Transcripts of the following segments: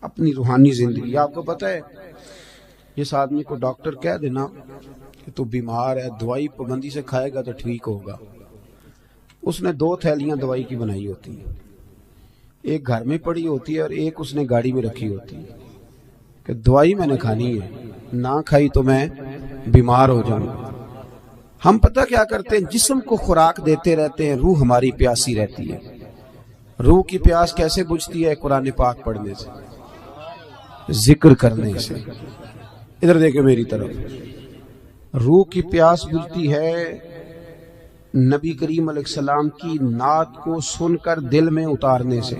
اپنی روحانی زندگی. آپ کو پتہ ہے جس آدمی کو ڈاکٹر کہہ دینا کہ تو بیمار ہے، دوائی پابندی سے کھائے گا تو ٹھیک ہوگا، اس نے 2 تھیلیاں دوائی کی بنائی ہوتی ہیں، ایک گھر میں پڑی ہوتی ہے اور ایک اس نے گاڑی میں رکھی ہوتی ہے کہ دوائی میں نے کھانی ہے، نہ کھائی تو میں بیمار ہو جاؤں. ہم پتہ کیا کرتے ہیں، جسم کو خوراک دیتے رہتے ہیں، روح ہماری پیاسی رہتی ہے. روح کی پیاس کیسے بجھتی ہے؟ قرآن پاک پڑھنے سے، ذکر کرنے سے. ادھر دیکھیں میری طرف. روح کی پیاس بجھتی ہے نبی کریم علیہ السلام کی نعت کو سن کر دل میں اتارنے سے.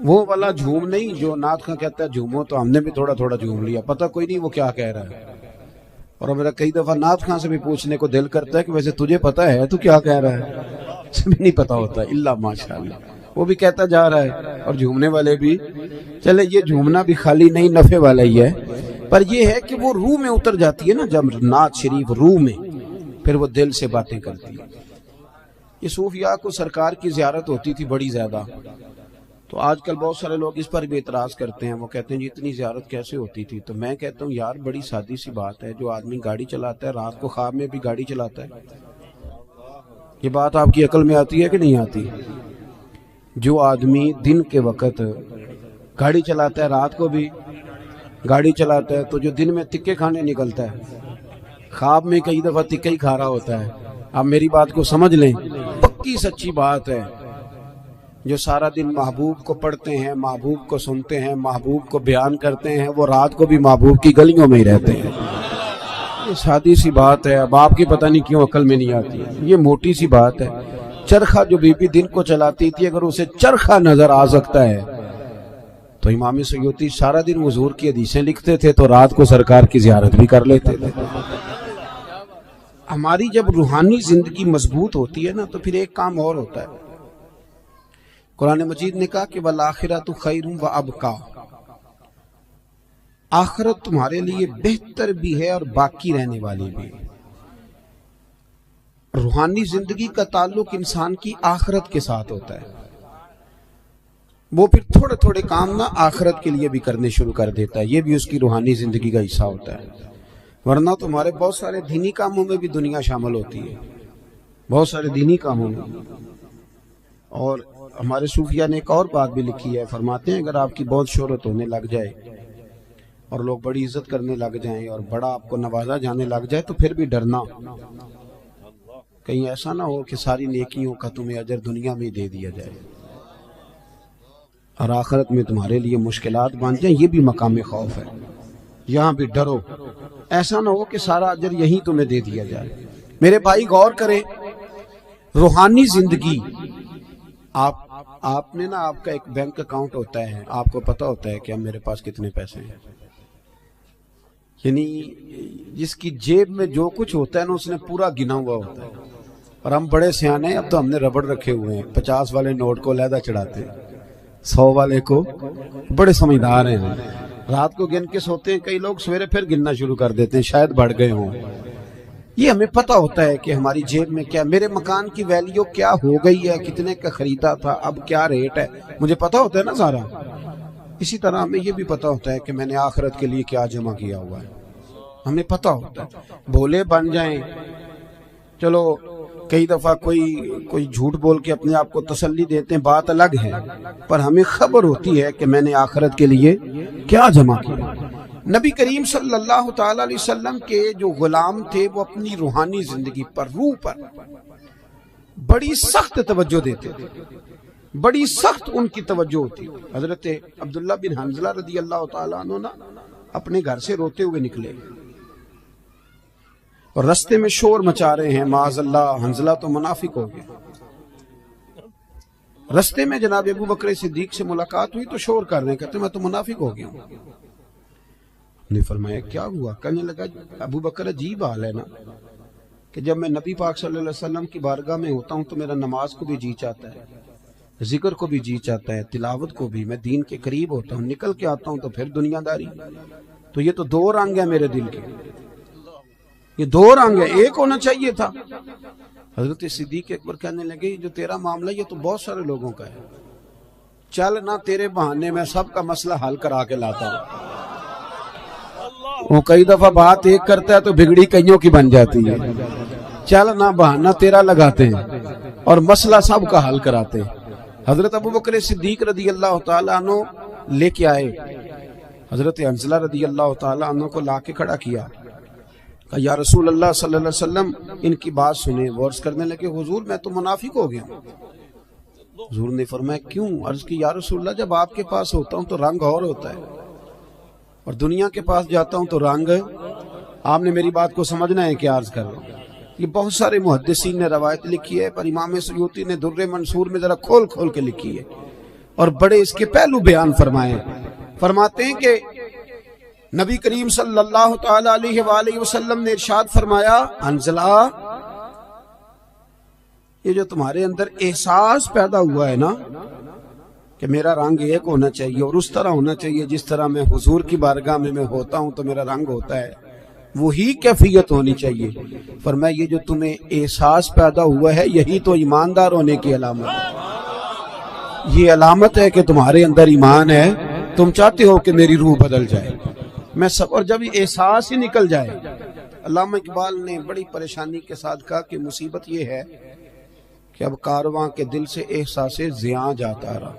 وہ والا جھوم نہیں جو نعت خواں کہتا ہے جھومو، تو ہم نے بھی تھوڑا تھوڑا جھوم لیا، پتہ کوئی نہیں وہ کیا کہہ رہا ہے. اور میرا کئی دفعہ نعت خواں سے بھی پوچھنے کو دل کرتا ہے کہ ویسے تجھے پتہ ہے تو کیا کہہ رہا ہے؟ اسے بھی نہیں پتہ ہوتا الا ماشاءاللہ. وہ بھی کہتا جا رہا ہے اور جھومنے والے بھی. چلے یہ جھومنا بھی خالی نہیں نفع والا ہی ہے، پر یہ ہے کہ وہ روح میں اتر جاتی ہے نا جب نعت شریف روح میں، پھر وہ دل سے باتیں کرتی ہے. یہ صوفیاء کو سرکار کی زیارت ہوتی تھی بڑی زیادہ، تو آج کل بہت سارے لوگ اس پر بھی اعتراض کرتے ہیں. وہ کہتے ہیں جی اتنی زیارت کیسے ہوتی تھی؟ تو میں کہتا ہوں یار بڑی سادی سی بات ہے. جو آدمی گاڑی چلاتا ہے رات کو خواب میں بھی گاڑی چلاتا ہے. یہ بات آپ کی عقل میں آتی ہے کہ نہیں آتی؟ جو آدمی دن کے وقت گاڑی چلاتا ہے رات کو بھی گاڑی چلاتا ہے، تو جو دن میں تکے کھانے نکلتا ہے خواب میں کئی دفعہ تکے ہی کھا رہا ہوتا ہے. آپ میری بات کو سمجھ لیں، پکی سچی بات ہے. جو سارا دن محبوب کو پڑھتے ہیں، محبوب کو سنتے ہیں، محبوب کو بیان کرتے ہیں، وہ رات کو بھی محبوب کی گلیوں میں ہی رہتے ہیں. یہ سادی سی بات ہے. اب آپ کی پتہ نہیں کیوں عقل میں نہیں آتی ہے. یہ موٹی سی بات ہے. چرخہ جو بی بی دن کو چلاتی تھی، اگر اسے چرخہ نظر آ سکتا ہے تو امام سیوطی سارا دن حضور کی حدیثیں لکھتے تھے تو رات کو سرکار کی زیارت بھی کر لیتے تھے. ہماری جب روحانی زندگی مضبوط ہوتی ہے نا تو پھر ایک کام اور ہوتا ہے. قرآن مجید نے کہا کہ وَالْآخِرَةُ خَيْرٌ وَأَبْقَىٰ، آخرت تمہارے لیے بہتر بھی ہے اور باقی رہنے والی بھی. روحانی زندگی کا تعلق انسان کی آخرت کے ساتھ ہوتا ہے. وہ پھر تھوڑے تھوڑے کام نا آخرت کے لیے بھی کرنے شروع کر دیتا ہے. یہ بھی اس کی روحانی زندگی کا حصہ ہوتا ہے. ورنہ تمہارے بہت سارے دینی کاموں میں بھی دنیا شامل ہوتی ہے، بہت سارے دینی کاموں میں. اور ہمارے صوفیاء نے ایک اور بات بھی لکھی ہے. فرماتے ہیں اگر آپ کی بہت شہرت ہونے لگ جائے اور لوگ بڑی عزت کرنے لگ جائیں اور بڑا آپ کو نوازا جانے لگ جائے تو پھر بھی ڈرنا، کہیں ایسا نہ ہو کہ ساری نیکیوں کا تمہیں اجر دنیا میں دے دیا جائے اور آخرت میں تمہارے لیے مشکلات بن جائیں. یہ بھی مقام خوف ہے. یہاں بھی ڈرو، ایسا نہ ہو کہ سارا اجر یہیں تمہیں دے دیا جائے. میرے بھائی غور کریں، روحانی زندگی آپ نے نا، آپ کا ایک بینک اکاؤنٹ ہوتا ہے، آپ کو پتہ ہوتا ہے کہ اب میرے پاس کتنے پیسے ہیں. یعنی جس کی جیب میں جو کچھ ہوتا ہے نا اس نے پورا گنا ہوا ہوتا ہے. اور ہم بڑے سیانے ہیں، اب تو ہم نے ربڑ رکھے ہوئے ہیں. 50 والے نوٹ کو علیحدہ چڑھاتے ہیں، 100 والے کو. بڑے سمجھدار ہیں. رات کو گن کے سوتے ہیں کئی لوگ، سویرے پھر گننا شروع کر دیتے ہیں، شاید بڑھ گئے ہوں. یہ ہمیں پتہ ہوتا ہے کہ ہماری جیب میں کیا، میرے مکان کی ویلیو کیا ہو گئی ہے، کتنے کا خریدا تھا، اب کیا ریٹ ہے، مجھے پتہ ہوتا ہے نا سارا. اسی طرح ہمیں یہ بھی پتہ ہوتا ہے کہ میں نے آخرت کے لیے کیا جمع کیا ہوا ہے. ہمیں پتہ ہوتا ہے. بھولے بن جائیں، چلو کئی دفعہ کوئی جھوٹ بول کے اپنے آپ کو تسلی دیتے ہیں، بات الگ ہے، پر ہمیں خبر ہوتی ہے کہ میں نے آخرت کے لیے کیا جمع کیا. نبی کریم صلی اللہ تعالی علیہ وسلم کے جو غلام تھے وہ اپنی روحانی زندگی پر، روح پر بڑی سخت توجہ دیتے تھے. بڑی سخت ان کی توجہ ہوتی. حضرت عبداللہ بن حنظلہ رضی اللہ تعالیٰ عنہ اپنے گھر سے روتے ہوئے نکلے اور رستے میں شور مچا رہے ہیں. معاذ اللہ، حنظلہ تو منافق ہو گئے. رستے میں جناب ابو بکر صدیق سے ملاقات ہوئی تو شور کر رہے ہیں، کہتے میں تو منافق ہو گیا ہوں. نے فرمایا کیا ہوا؟ کہنے لگا ابو بکر عجیب حال ہے نا کہ جب میں نبی پاک صلی اللہ علیہ وسلم کی بارگاہ میں ہوتا ہوں تو میرا نماز کو بھی جی چاہتا ہے، ذکر کو بھی جی چاہتا ہے، تلاوت کو بھی. میں دین کے قریب ہوتا ہوں، نکل کے آتا ہوں تو پھر دنیا داری. تو یہ تو 2 رنگ ہیں میرے دل کے، یہ 2 رنگ ہے، ایک ہونا چاہیے تھا. حضرت صدیق اکبر کہنے لگے جو تیرا معاملہ یہ تو بہت سارے لوگوں کا ہے. چل نہ تیرے بہانے میں سب کا مسئلہ حل کرا کے لاتا ہوں. وہ کئی دفعہ بات ایک کرتا ہے تو بگڑی کئیوں کی بن جاتی ہے. چل نہ بہانہ تیرا لگاتے ہیں اور مسئلہ سب کا حل کراتے ہیں. حضرت ابوبکر صدیق رضی اللہ تعالیٰ عنہ لے کے آئے, حضرت حنظلہ رضی اللہ تعالیٰ عنہ کو لا کے کھڑا کیا, کہا یا رسول اللہ صلی اللہ علیہ وسلم ان کی بات سنیں. وہ عرض کرنے لگے حضور میں تو منافق ہو گیا. حضور نے فرمایا کیوں؟ عرض کی یا رسول اللہ جب آپ کے پاس ہوتا ہوں تو رنگ اور ہوتا ہے اور دنیا کے پاس جاتا ہوں تو رنگ. آپ نے میری بات کو سمجھنا ہے کہ عرض کر رہا ہوں. یہ بہت سارے محدثین نے روایت لکھی ہے, پر امام سیوطی نے در منصور میں ذرا کھول کھول کے لکھی ہے اور بڑے اس کے پہلو بیان فرمائے ہیں. فرماتے ہیں کہ نبی کریم صلی اللہ تعالی علیہ وآلہ وسلم نے ارشاد فرمایا حنظلہ یہ جو تمہارے اندر احساس پیدا ہوا ہے نا کہ میرا رنگ ایک ہونا چاہیے اور اس طرح ہونا چاہیے جس طرح میں حضور کی بارگاہ میں ہوتا ہوں تو میرا رنگ ہوتا ہے, وہی کیفیت ہونی چاہیے. فرمایا یہ جو تمہیں احساس پیدا ہوا ہے یہی تو ایماندار ہونے کی علامت ہے. یہ علامت ہے کہ تمہارے اندر ایمان ہے, تم چاہتے ہو کہ میری روح بدل جائے. میں سب اور جب یہ احساس ہی نکل جائے. علامہ اقبال نے بڑی پریشانی کے ساتھ کہا کہ مصیبت یہ ہے کہ اب کارواں کے دل سے احساس زیاں جاتا رہا,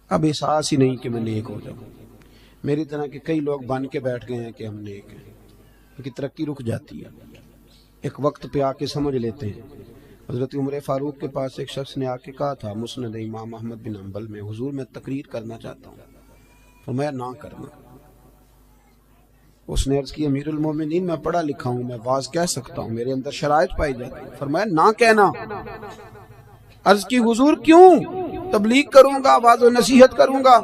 اب احساس ہی نہیں کہ میں نیک ہو جاؤں. میری طرح کے کئی لوگ بن کے بیٹھ گئے ہیں کہ ہم نیک ہیں, ان کی ترقی رک جاتی ہے. ایک وقت پہ آ کے سمجھ لیتے ہیں. حضرت عمر فاروق کے پاس ایک شخص نے آ کے کہا تھا مسند امام احمد بن حنبل میں, حضور میں تقریر کرنا چاہتا ہوں. فرمایا نہ کرنا. اس نے عرض کی امیر المومنین میں پڑھا لکھا ہوں, میں واز کہہ سکتا ہوں, میرے اندر شرائط پائی جاتی ہیں. فرمایا نہ کہنا. عرض کی حضور کیوں؟ تبلیغ کروں گا, واز و نصیحت کروں گا.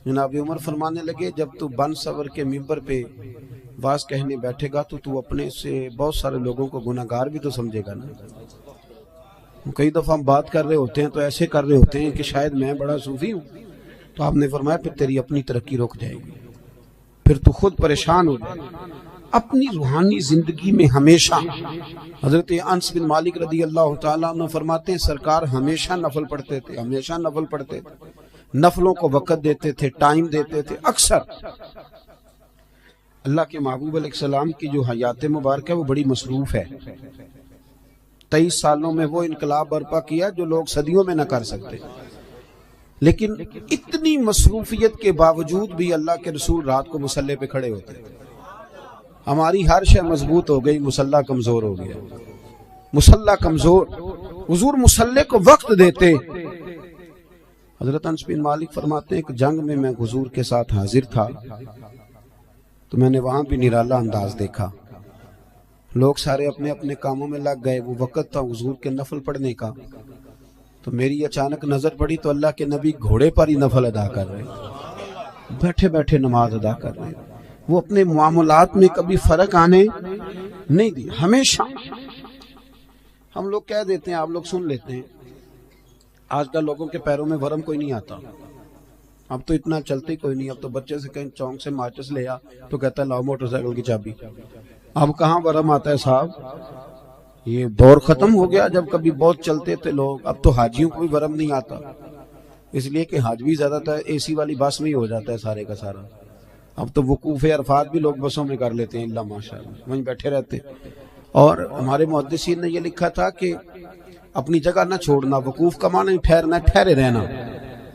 جناب عمر فرمانے لگے جب تو بن سور کے ممبر پہ واز کہنے بیٹھے گا تو اپنے سے بہت سارے لوگوں کو گناہگار بھی تو سمجھے گا نا. کئی دفعہ ہم بات کر رہے ہوتے ہیں تو ایسے کر رہے ہوتے ہیں کہ شاید میں بڑا صوفی ہوں. تو آپ نے فرمایا پھر تیری اپنی ترقی رک جائے گی, پھر تو خود پریشان ہو جائے. اپنی روحانی زندگی میں ہمیشہ حضرت انس بن مالک رضی اللہ تعالیٰ عنہ فرماتے ہیں سرکار ہمیشہ نفل پڑھتے تھے, ہمیشہ نفل پڑھتے تھے, نفلوں کو وقت دیتے تھے, ٹائم دیتے تھے. اکثر اللہ کے محبوب علیہ السلام کی جو حیات مبارک ہے وہ بڑی مصروف ہے. 23 سالوں میں وہ انقلاب برپا کیا جو لوگ صدیوں میں نہ کر سکتے. لیکن اتنی مصروفیت کے باوجود بھی اللہ کے رسول رات کو مصلی پہ کھڑے ہوتے تھے. ہماری ہر شے مضبوط ہو گئی, مصلی کمزور ہو گیا. مصلی کمزور, حضور مصلی کو وقت دیتے. حضرت انس بن مالک فرماتے ہیں کہ جنگ میں حضور کے ساتھ حاضر تھا تو میں نے وہاں بھی نرالا انداز دیکھا. لوگ سارے اپنے اپنے کاموں میں لگ گئے, وہ وقت تھا حضور کے نفل پڑھنے کا. تو میری اچانک نظر پڑی تو اللہ کے نبی گھوڑے پر ہی نفل ادا کر رہے, بیٹھے بیٹھے نماز ادا کر رہے. وہ اپنے معاملات میں کبھی فرق آنے نہیں دی. ہمیشہ ہم لوگ کہہ دیتے ہیں, آپ لوگ سن لیتے ہیں, آج کل لوگوں کے پیروں میں ورم کوئی نہیں آتا. اب تو اتنا چلتے کوئی نہیں. اب تو بچے سے کہیں چونک سے ماچس لے آ تو کہتا ہے لاؤ موٹر سائیکل کی چابی. اب کہاں ورم آتا ہے صاحب, یہ دور ختم ہو گیا جب کبھی بہت چلتے تھے لوگ. اب تو حاجیوں کو بھی ورم نہیں آتا, اس لیے کہ حاج بھی زیادہ تر اے سی والی بس میں ہی ہو جاتا ہے سارے کا سارا. اب تو وقوف عرفات بھی لوگ بسوں میں کر لیتے ہیں, اللہ ماشاءاللہ وہیں بیٹھے رہتے. اور ہمارے محدثین نے یہ لکھا تھا کہ اپنی جگہ نہ چھوڑنا, وقوف کا معنی ٹھہرنا, ٹھہرے رہنا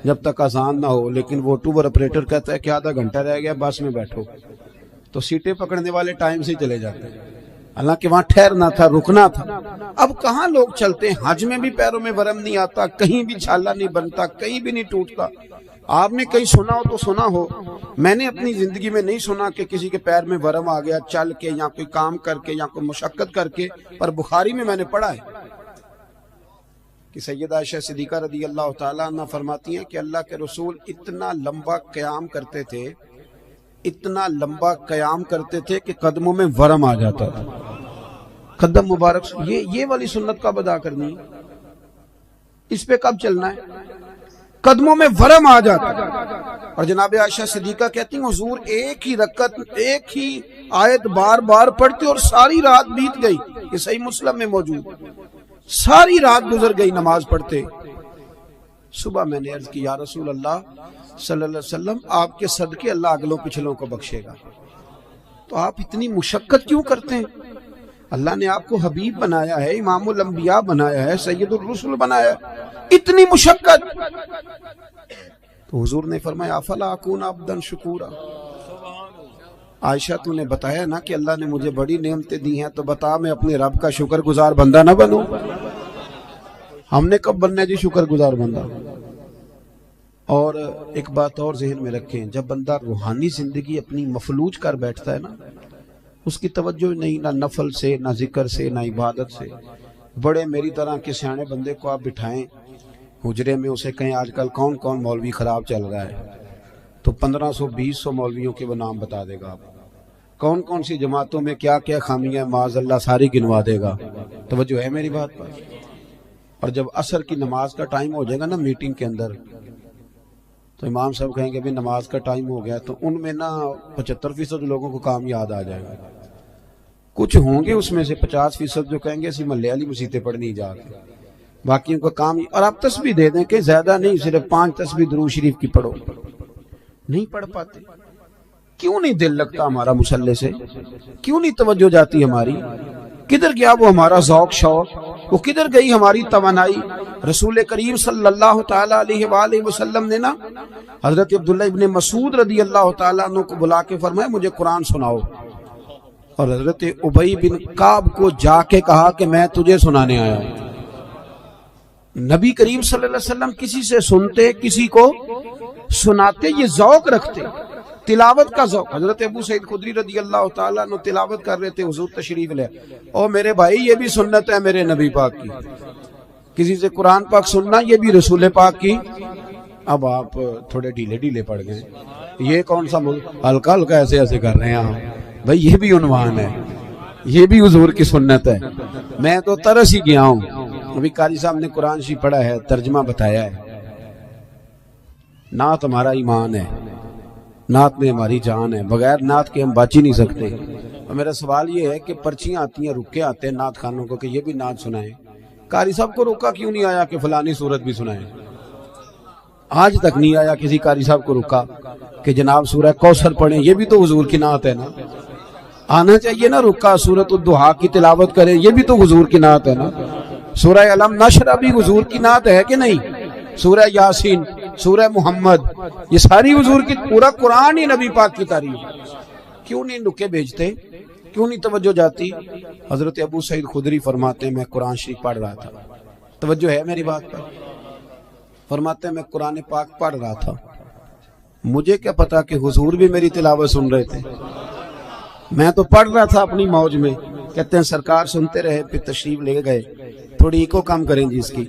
جب تک اذان نہ ہو. لیکن وہ ٹور آپریٹر کہتا ہے کہ آدھا گھنٹہ رہ گیا بس میں بیٹھو, تو سیٹیں پکڑنے والے ٹائم سے چلے جاتے ہیں. حالانکہ وہاں ٹھہرنا تھا, رکنا تھا. اب کہاں لوگ چلتے ہیں. حج میں بھی پیروں میں ورم نہیں آتا, کہیں بھی چھالا نہیں بنتا, کہیں بھی نہیں ٹوٹتا. آپ نے کہیں سنا ہو تو سنا ہو, میں نے اپنی زندگی میں نہیں سنا کہ کسی کے پیر میں ورم آ گیا چل کے یا کوئی کام کر کے یا کوئی مشقت کر کے. پر بخاری میں نے پڑھا ہے کہ سیدہ عائشہ صدیقہ رضی اللہ تعالیٰ عنہ فرماتی ہیں کہ اللہ کے رسول اتنا لمبا قیام کرتے تھے, اتنا لمبا قیام کرتے تھے کہ قدموں میں ورم آ جاتا تھا. قدم مبارک یہ والی سنت کب ادا کرنی, اس پہ کب چلنا ہے؟ قدموں میں ورم آ جاتا. اور جناب عائشہ صدیقہ کہتی ہیں حضور ایک ہی رکعت ایک ہی آیت بار بار پڑھتے اور ساری رات بیت گئی. یہ صحیح مسلم میں موجود, ساری رات گزر گئی نماز پڑھتے. صبح میں نے عرض کی یا رسول اللہ صلی اللہ علیہ وسلم آپ کے صدقے اللہ اگلوں پچھلوں کو بخشے گا، تو آپ اتنی مشقت کیوں کرتے ہیں؟ اللہ نے آپ کو حبیب بنایا ہے، امام الانبیاء بنایا ہے، سید الرسل بنایا ہے، اتنی مشقت؟ تو حضور نے فرمایا افلا اکون عبدا شکورا، عائشہ تو نے بتایا نا کہ اللہ نے مجھے بڑی نعمتیں دی ہیں، تو بتا میں اپنے رب کا شکر گزار بندہ نہ بنوں؟ ہم نے کب بننا ہے جی شکر گزار بندہ؟ اور ایک بات اور ذہن میں رکھیں، جب بندہ روحانی زندگی اپنی مفلوج کر بیٹھتا ہے نا، اس کی توجہ نہیں نہ نفل سے، نہ ذکر سے، نہ عبادت سے۔ بڑے میری طرح کے سیانے بندے کو آپ بٹھائیں حجرے میں، اسے کہیں آج کل کون کون مولوی خراب چل رہا ہے، تو 1500-2000 مولویوں کے وہ نام بتا دے گا، آپ کون کون سی جماعتوں میں کیا کیا خامیاں معاذ اللہ ساری گنوا دے گا۔ توجہ ہے میری بات پر؟ اور جب عصر کی نماز کا ٹائم ہو جائے گا نا میٹنگ کے اندر، تو امام صاحب کہیں گے بھی نماز کا ٹائم ہو گیا، تو ان میں نا 75% لوگوں کو کام یاد آ جائے گا، کچھ ہوں گے اس میں سے 50% جو کہیں گے اسی محلے والی مسیتیں پڑھنی جا کے، باقیوں کا کام۔ اور آپ تسبیح دے دیں کہ زیادہ نہیں، صرف 5 تسبیح درود شریف کی پڑھو، نہیں پڑھ پاتے۔ کیوں نہیں دل لگتا ہمارا مصلی سے؟ کیوں نہیں توجہ جاتی ہماری؟ کدھر گیا وہ ہمارا ذوق شوق؟ وہ کدھر گئی ہماری توانائی؟ رسول کریم صلی اللہ تعالی علیہ وآلہ وسلم نے نا حضرت عبداللہ ابن مسعود رضی اللہ تعالیٰ عنہ کو بلا کے فرمایا مجھے قرآن سناؤ، اور حضرت ابی بن کعب کو جا کے کہا کہ میں تجھے سنانے آیا ہوں۔ نبی کریم صلی اللہ علیہ وسلم کسی سے سنتے، کسی کو سناتے، یہ ذوق رکھتے، تلاوت کا ذوق۔ حضرت ابو سعید خدری رضی اللہ تعالیٰ عنہ تلاوت کر رہے تھے، حضور تشریف لے، او میرے بھائی یہ بھی سنت ہے میرے نبی پاک کی، کسی سے قرآن پاک سننا یہ بھی رسول پاک کی۔ اب آپ تھوڑے ڈھیلے ڈھیلے پڑ گئے، یہ کون سا ہلکا ہلکا ایسے ایسے کر رہے ہیں بھائی، یہ بھی عنوان ہے، یہ بھی حضور کی سنت ہے۔ میں تو ترس ہی گیا ہوں، ابھی قاری صاحب نے قرآن شریف پڑھا ہے، ترجمہ بتایا ہے۔ نعت ہمارا ایمان ہے، نعت میں ہماری جان ہے، بغیر نعت کے ہم بچ ہی نہیں سکتے۔ اور میرا سوال یہ ہے کہ پرچیاں آتی ہیں، رکے آتے ہیں نعت خانوں کو کہ یہ بھی نعت سنائیں، قاری صاحب کو روکا کیوں نہیں آیا کہ فلانی صورت بھی سنائیں؟ آج تک نہیں آیا کسی قاری صاحب کو روکا کہ جناب سورہ کوثر پڑھیں، یہ بھی تو حضور کی نعت ہے نا۔ آنا چاہیے نا رکا، سورۃ الضحیٰ کی تلاوت کریں، یہ بھی تو حضور کی نعت ہے نا۔ سورہ علم نشر بھی حضور کی نعت ہے کہ نہیں؟ سورہ یاسین، سورہ محمد، یہ ساری حضور کی، پورا قرآن ہی نبی پاک کی تعریف۔ کیوں نہیں نکے بھیجتے؟ کیوں نہیں توجہ جاتی؟ حضرت ابو سعید خدری فرماتے ہیں میں قرآن شریف پڑھ رہا تھا، توجہ ہے میری بات پر؟ فرماتے ہیں میں قرآن پاک پڑھ رہا تھا، مجھے کیا پتا کہ حضور بھی میری تلاوت سن رہے تھے، میں تو پڑھ رہا تھا اپنی موج میں۔ کہتے ہیں سرکار سنتے رہے، پھر تشریف لے گئے، تھوڑی ایکو کم کریں جی اس کی۔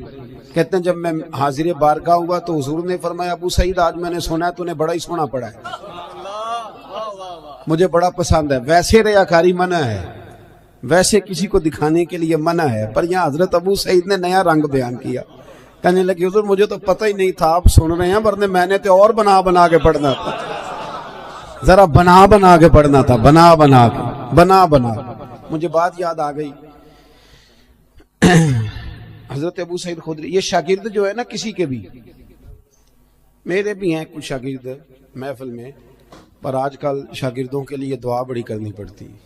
کہتے ہیں جب میں حاضر بارگاہ ہوا تو حضور نے فرمایا ابو سعید آج میں نے سنا ہے تو نے بڑا ہی سونا پڑھا ہے، مجھے بڑا پسند ہے۔ ویسے ریاکاری منع ہے، ویسے کسی کو دکھانے کے لیے منع ہے، پر یہاں حضرت ابو سعید نے نیا رنگ بیان کیا، کہنے لگے حضور مجھے تو پتہ ہی نہیں تھا آپ سن رہے ہیں، ورنہ میں نے تو اور بنا بنا کے پڑھنا تھا، ذرا بنا بنا کے پڑھنا تھا، بنا بنا کے، بنا بنا۔ مجھے بات یاد آ گئی، حضرت ابو سعید خدری، یہ شاگرد جو ہے نا کسی کے بھی، میرے بھی ہیں کچھ شاگرد محفل میں، پر آج کل شاگردوں کے لیے دعا بڑی کرنی پڑتی ہے،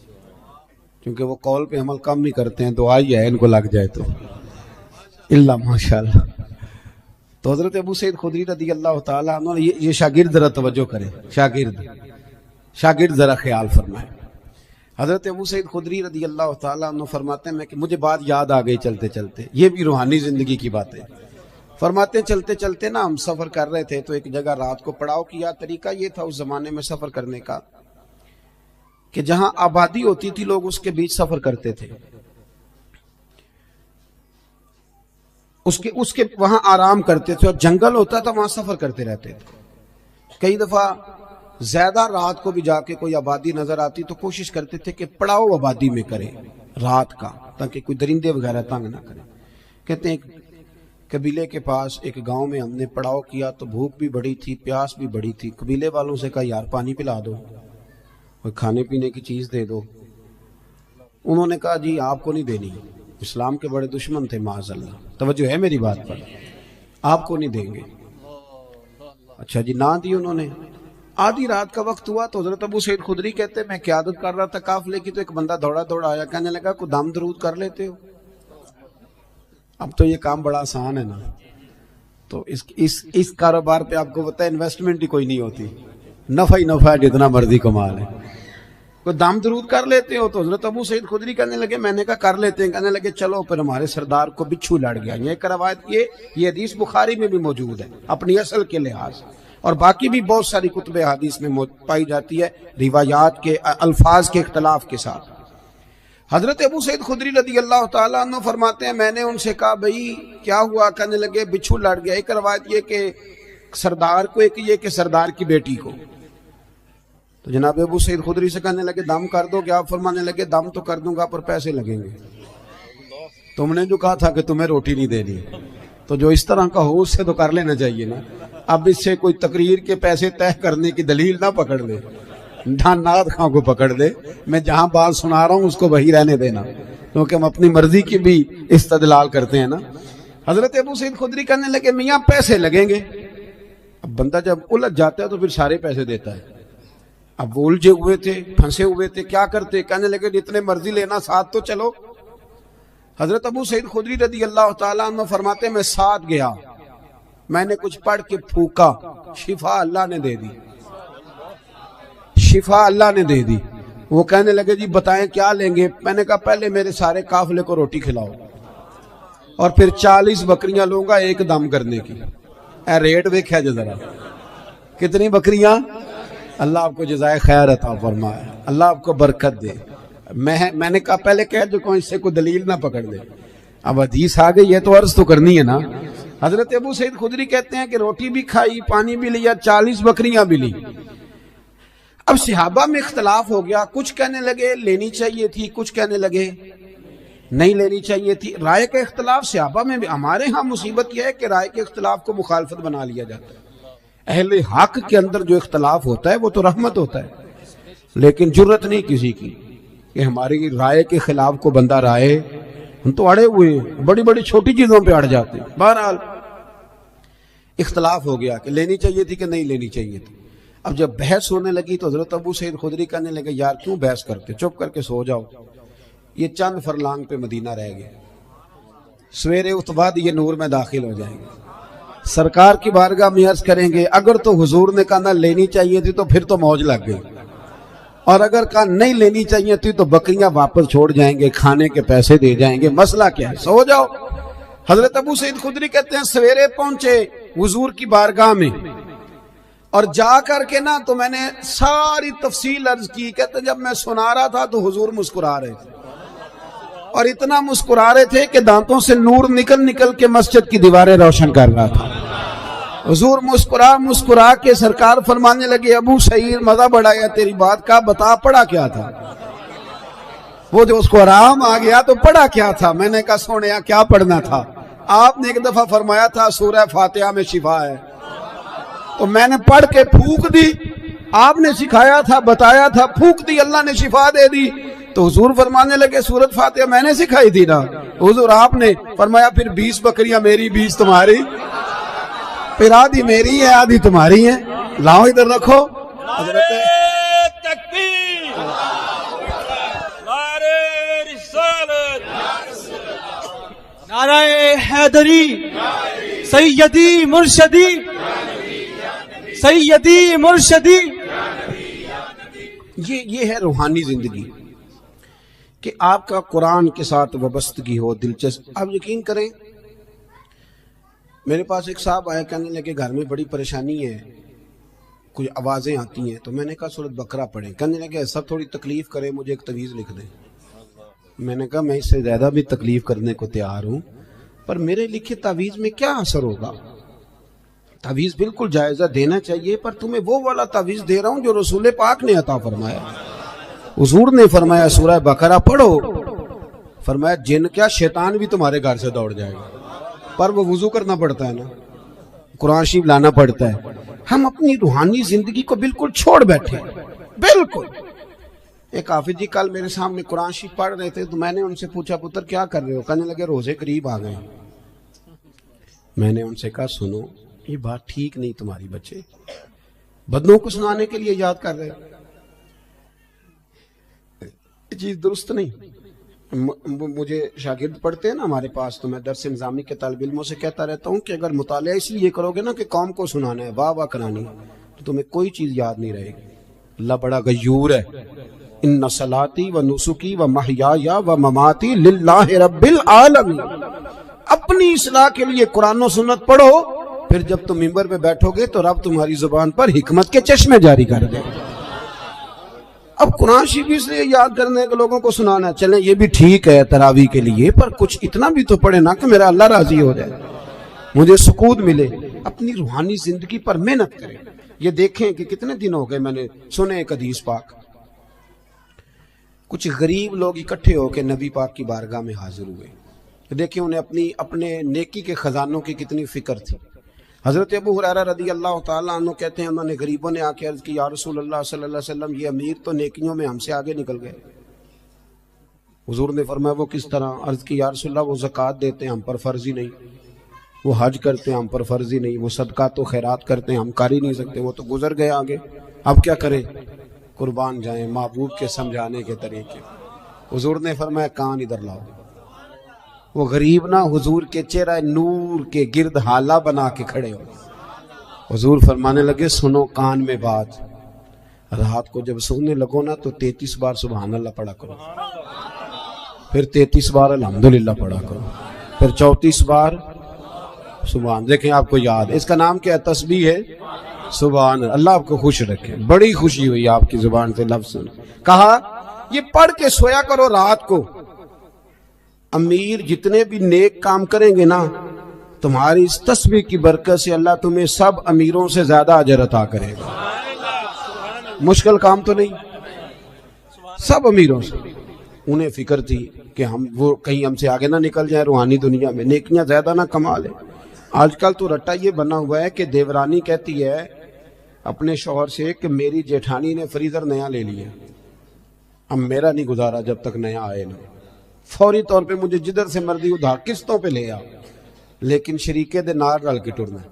کیونکہ وہ قول پہ عمل کم نہیں کرتے ہیں، دعا ہی ہے ان کو لگ جائے تو اللہ ماشاءاللہ۔ تو حضرت ابو سعید خدری رضی اللہ تعالیٰ عنہ، یہ شاگرد ذرا توجہ کریں، شاگرد ذرا خیال فرمائے۔ حضرت ابو سعید خدری رضی اللہ تعالیٰ عنہ فرماتے ہیں کہ مجھے بات یاد آ گئی چلتے چلتے، یہ بھی روحانی زندگی کی بات ہے۔ فرماتے ہیں چلتے چلتے نا ہم سفر کر رہے تھے تو ایک جگہ رات کو پڑاؤ کیا۔ طریقہ یہ تھا اس زمانے میں سفر کرنے کا کہ جہاں آبادی ہوتی تھی لوگ اس کے بیچ سفر کرتے تھے، اس کے وہاں آرام کرتے تھے، اور جنگل ہوتا تھا وہاں سفر کرتے رہتے تھے۔ کئی دفعہ زیادہ رات کو بھی جا کے کوئی آبادی نظر آتی تو کوشش کرتے تھے کہ پڑاؤ آبادی میں کریں رات کا، تاکہ کوئی درندے وغیرہ تنگ نہ کریں۔ کہتے ہیں قبیلے کے پاس ایک گاؤں میں ہم نے پڑاؤ کیا تو بھوک بھی بڑی تھی، پیاس بھی بڑی تھی۔ قبیلے والوں سے کہا یار پانی پلا دو، کوئی کھانے پینے کی چیز دے دو۔ انہوں نے کہا جی آپ کو نہیں دینی، اسلام کے بڑے دشمن تھے معاذ اللہ۔ توجہ ہے میری بات پر؟ آپ کو نہیں دیں گے۔ اچھا جی، نہ دی انہوں نے۔ آدھی رات کا وقت ہوا تو حضرت ابو سعید خدری کہتے ہیں میں قیادت کر رہا تھا قافلے کی، تو ایک بندہ دوڑا دوڑا آیا، کہنے لگا کوئی دم درود کر لیتے ہو؟ اب تو یہ کام بڑا آسان ہے نا، تو اس کاروبار پہ آپ کو پتہ ہے انویسٹمنٹ ہی کوئی نہیں ہوتی، نفع ہی نفع ہے، جتنا مرضی کما لیں۔ کوئی دم درود کر لیتے ہو؟ تو حضرت ابو سعید خدری کہنے لگے میں نے کہا کر لیتے ہیں۔ کہنے لگے چلو، پھر ہمارے سردار کو بچھو لڑ گیا۔ یہ روایت یہ حدیث بخاری میں بھی موجود ہے اپنی اصل کے لحاظ، اور باقی بھی بہت ساری کتب حدیث میں پائی جاتی ہے روایات کے الفاظ کے اختلاف کے ساتھ۔ حضرت ابو سعید خدری رضی اللہ تعالیٰ عنہ فرماتے ہیں میں نے ان سے کہا بھائی کیا ہوا؟ کہنے لگے بچھو لڑ گیا۔ ایک روایت یہ کہ سردار کو، ایک یہ کہ سردار کی بیٹی کو۔ تو جناب ابو سعید خدری سے کہنے لگے دم کر دو گے؟ آپ فرمانے لگے دم تو کر دوں گا پر پیسے لگیں گے، تم نے جو کہا تھا کہ تمہیں روٹی نہیں دینی، تو جو اس طرح کا ہو اس سے تو کر لینا چاہیے نا۔ اب اس سے کوئی تقریر کے پیسے طے کرنے کی دلیل نہ پکڑ لے، ناد خاں کو پکڑ دے، میں جہاں بات سنا رہا ہوں اس کو وہی رہنے دینا، کیونکہ ہم اپنی مرضی کی بھی استدلال کرتے ہیں نا۔ حضرت ابو سعید خدری کہنے لگے میاں پیسے لگیں گے۔ اب بندہ جب الجھ جاتا ہے تو پھر سارے پیسے دیتا ہے۔ اب وہ الجھے ہوئے تھے، پھنسے ہوئے تھے، کیا کرتے؟ کہنے لگے جتنے مرضی لینا، ساتھ تو چلو۔ حضرت ابو سعید خدری رضی اللہ تعالیٰ عنہ فرماتے میں ساتھ گیا، میں نے کچھ پڑھ کے پھونکا، شفا اللہ نے دے دی، شفا اللہ نے دے دی۔ وہ کہنے لگے جی بتائیں کیا لیں گے؟ میں نے کہا پہلے میرے سارے قافلے کو روٹی کھلاؤ، اور پھر 40 بکریاں لوں گا ایک دم کرنے کی۔ اے ریٹ دیکھا جو ذرا، کتنی بکریاں؟ اللہ آپ کو جزائے خیر عطا فرمائے، اللہ آپ کو برکت دے۔ میں نے کہا پہلے کہہ جو اس سے کوئی دلیل نہ پکڑ لے، اب حدیث آ گئی ہے تو عرض تو کرنی ہے نا۔ حضرت ابو سعید خدری کہتے ہیں کہ روٹی بھی کھائی، پانی بھی لیا، 40 بکریاں بھی لی۔ اب صحابہ میں اختلاف ہو گیا، کچھ کہنے لگے لینی چاہیے تھی، کچھ کہنے لگے نہیں لینی چاہیے تھی۔ رائے کا اختلاف صحابہ میں بھی۔ ہمارے ہاں مصیبت یہ ہے کہ رائے کے اختلاف کو مخالفت بنا لیا جاتا ہے۔ اہل حق کے اندر جو اختلاف ہوتا ہے وہ تو رحمت ہوتا ہے، لیکن جرت نہیں کسی کی کہ ہماری رائے کے خلاف کو بندہ رائے، ہم تو اڑے ہوئے ہیں، بڑی بڑی چھوٹی چیزوں پہ اڑ جاتے ہیں۔ بہرحال اختلاف ہو گیا کہ لینی چاہیے تھی کہ نہیں لینی چاہیے تھی۔ اب جب بحث ہونے لگی تو حضرت ابو سعید خدری کہنے لگے یار کیوں بحث کرتے، چپ کر کے سو جاؤ، یہ چند فرلانگ پہ مدینہ رہ گئے، سویرے اس بعد یہ نور میں داخل ہو جائیں گے، سرکار کی بارگاہ میں عرض کریں گے اگر تو حضور نے کہا نہ لینی چاہیے تھی تو پھر تو موج لگ گئی، اور اگر کہا نہیں لینی چاہیے تھی تو بکریاں واپس چھوڑ جائیں گے، کھانے کے پیسے دے جائیں گے، مسئلہ کیا ہے، سو جاؤ۔ حضرت ابو سعید خدری کہتے ہیں سویرے پہنچے حضور کی بارگاہ میں، اور جا کر کے نا تو میں نے ساری تفصیل عرض کی۔ کہتے جب میں سنا رہا تھا تو حضور مسکرا رہے تھے، اور اتنا مسکرا رہے تھے کہ دانتوں سے نور نکل نکل کے مسجد کی دیواریں روشن کر رہا تھا۔ حضور مسکرا کے سرکار فرمانے لگے ابو سعید مزہ بڑھایا تیری بات کا، بتا پڑھا کیا تھا؟ وہ جو اس کو آرام آ گیا تو پڑھا کیا تھا؟ میں نے کہا سونیا کیا پڑھنا تھا؟ آپ نے ایک دفعہ فرمایا تھا سورہ فاتحہ میں شفا ہے، تو میں نے پڑھ کے پھونک دی، آپ نے سکھایا تھا، بتایا تھا، پھونک دی، اللہ نے شفا دے دی۔ تو حضور فرمانے لگے سورۃ فاتحہ میں نے سکھائی تھی نا؟ حضور آپ نے فرمایا پھر 20 بکریاں میری 20 تمہاری، پھر آدھی میری ہے آدھی تمہاری ہے، لاؤ ادھر رکھو۔ حضرت تکبیر، نعرہ رسالت، نعرہ حیدری، سیدی مرشدی، سیدی مرشدی۔ یہ ہے روحانی زندگی کہ آپ کا قرآن کے ساتھ وابستگی ہو، دلچسپ۔ آپ یقین کریں میرے پاس ایک صاحب آیا، کہنے لگے گھر میں بڑی پریشانی ہے، کچھ آوازیں آتی ہیں، تو میں نے کہا سورۃ بقرہ پڑھیں۔ کہنے لگے ایسا تھوڑی تکلیف کرے، مجھے ایک تعویذ لکھ دیں۔ میں نے کہا میں اس سے زیادہ بھی تکلیف کرنے کو تیار ہوں، پر میرے لکھے تعویذ میں کیا اثر ہوگا؟ تعویذ بالکل جائزہ دینا چاہیے، پر تمہیں وہ والا تعویذ دے رہا ہوں جو رسول پاک نے عطا فرمایا۔ حضور نے فرمایا سورہ بقرہ پڑھو، فرمایا جن کیا شیطان بھی تمہارے گھر سے دوڑ جائے گا، پر وہ وضو کرنا پڑتا ہے نا، قرآن شریف لانا پڑتا ہے۔ ہم اپنی روحانی زندگی کو بالکل چھوڑ بیٹھے، بالکل۔ ایک حافظ جی کل میرے سامنے قرآن شریف پڑھ رہے تھے، تو میں نے ان سے پوچھا پتر کیا کر رہے ہو؟ کہنے لگے روزے قریب آ گئے۔ میں نے ان سے کہا سنو یہ بات ٹھیک نہیں تمہاری بچے، بدنوں کو سنانے کے لیے یاد کر رہے ہو، یہ چیز درست نہیں۔ مجھے شاگرد پڑھتے ہیں نا ہمارے پاس، تو میں درس نظامی کے طالب علموں سے کہتا رہتا ہوں کہ اگر مطالعہ اس لیے کرو گے نا کہ قوم کو سنانا ہے، واہ واہ کرانی ہے، تو تمہیں کوئی چیز یاد نہیں رہے گی۔ اللہ بڑا غیور ہے، ان صلاتی و نسکی و محیای و مماتی للہ رب العالمین۔ اپنی اصلاح کے لیے قرآن و سنت پڑھو، پھر جب تم ممبر پہ بیٹھو گے تو رب تمہاری زبان پر حکمت کے چشمے جاری کر دے۔ اب قرآن شریف اس لیے یاد کرنے کے لوگوں کو سنانا، چلیں یہ بھی ٹھیک ہے تراویح کے لیے، پر کچھ اتنا بھی تو پڑھے نا کہ میرا اللہ راضی ہو جائے، مجھے سکون ملے۔ اپنی روحانی زندگی پر محنت کریں۔ یہ دیکھیں کہ کتنے دن ہو گئے میں نے سنے ایک حدیث پاک، کچھ غریب لوگ اکٹھے ہو کے نبی پاک کی بارگاہ میں حاضر ہوئے، دیکھیں انہیں اپنے نیکی کے خزانوں کی کتنی فکر تھی۔ حضرت ابو ہریرہ رضی اللہ تعالیٰ عنہ کہتے ہیں انہوں نے غریبوں نے آ کے عرض کی، یا رسول اللہ صلی اللہ علیہ وسلم یہ امیر تو نیکیوں میں ہم سے آگے نکل گئے۔ حضور نے فرمایا وہ کس طرح؟ عرض کی یا رسول اللہ وہ زکوٰۃ دیتے ہیں ہم پر فرض ہی نہیں، وہ حج کرتے ہیں ہم پر فرض ہی نہیں، وہ صدقات و خیرات کرتے ہیں ہم کر ہی نہیں سکتے، وہ تو گزر گئے آگے، اب کیا کریں؟ قربان جائیں محبوب کے سمجھانے کے طریقے۔ حضور نے فرمایا کان ادھر لاؤ۔ وہ غریب نہ حضور کے چہرہ نور کے گرد حالہ بنا کے کھڑے ہو۔ حضور فرمانے لگے سنو کان میں بات، رات کو جب سونے لگو نا تو 33 بار سبحان اللہ پڑھا کرو، پھر 33 بار الحمدللہ پڑھا کرو، پھر 34 بار سبحان۔ دیکھیں آپ کو یاد ہے، اس کا نام کیا ہے؟ تسبیح ہے سبحان۔ اللہ آپ کو خوش رکھے، بڑی خوشی ہوئی آپ کی زبان سے لفظ سن۔ کہا یہ پڑھ کے سویا کرو رات کو، امیر جتنے بھی نیک کام کریں گے نا تمہاری اس تسبیح کی برکت سے اللہ تمہیں سب امیروں سے زیادہ اجر عطا کرے گا۔ مشکل کام تو نہیں، سب امیروں سے۔ انہیں فکر تھی کہ وہ کہیں ہم سے آگے نہ نکل جائیں روحانی دنیا میں، نیکیاں زیادہ نہ کما لیں۔ آج کل تو رٹا یہ بنا ہوا ہے کہ دیورانی کہتی ہے اپنے شوہر سے کہ میری جیٹھانی نے فریزر نیا لے لیا، اب میرا نہیں گزارا جب تک نیا آئے نا، فوری طور پہ مجھے جدھر سے مرضی ادھار قسطوں پہ لے آ، لیکن شریکے دے نار رل کے ٹرنا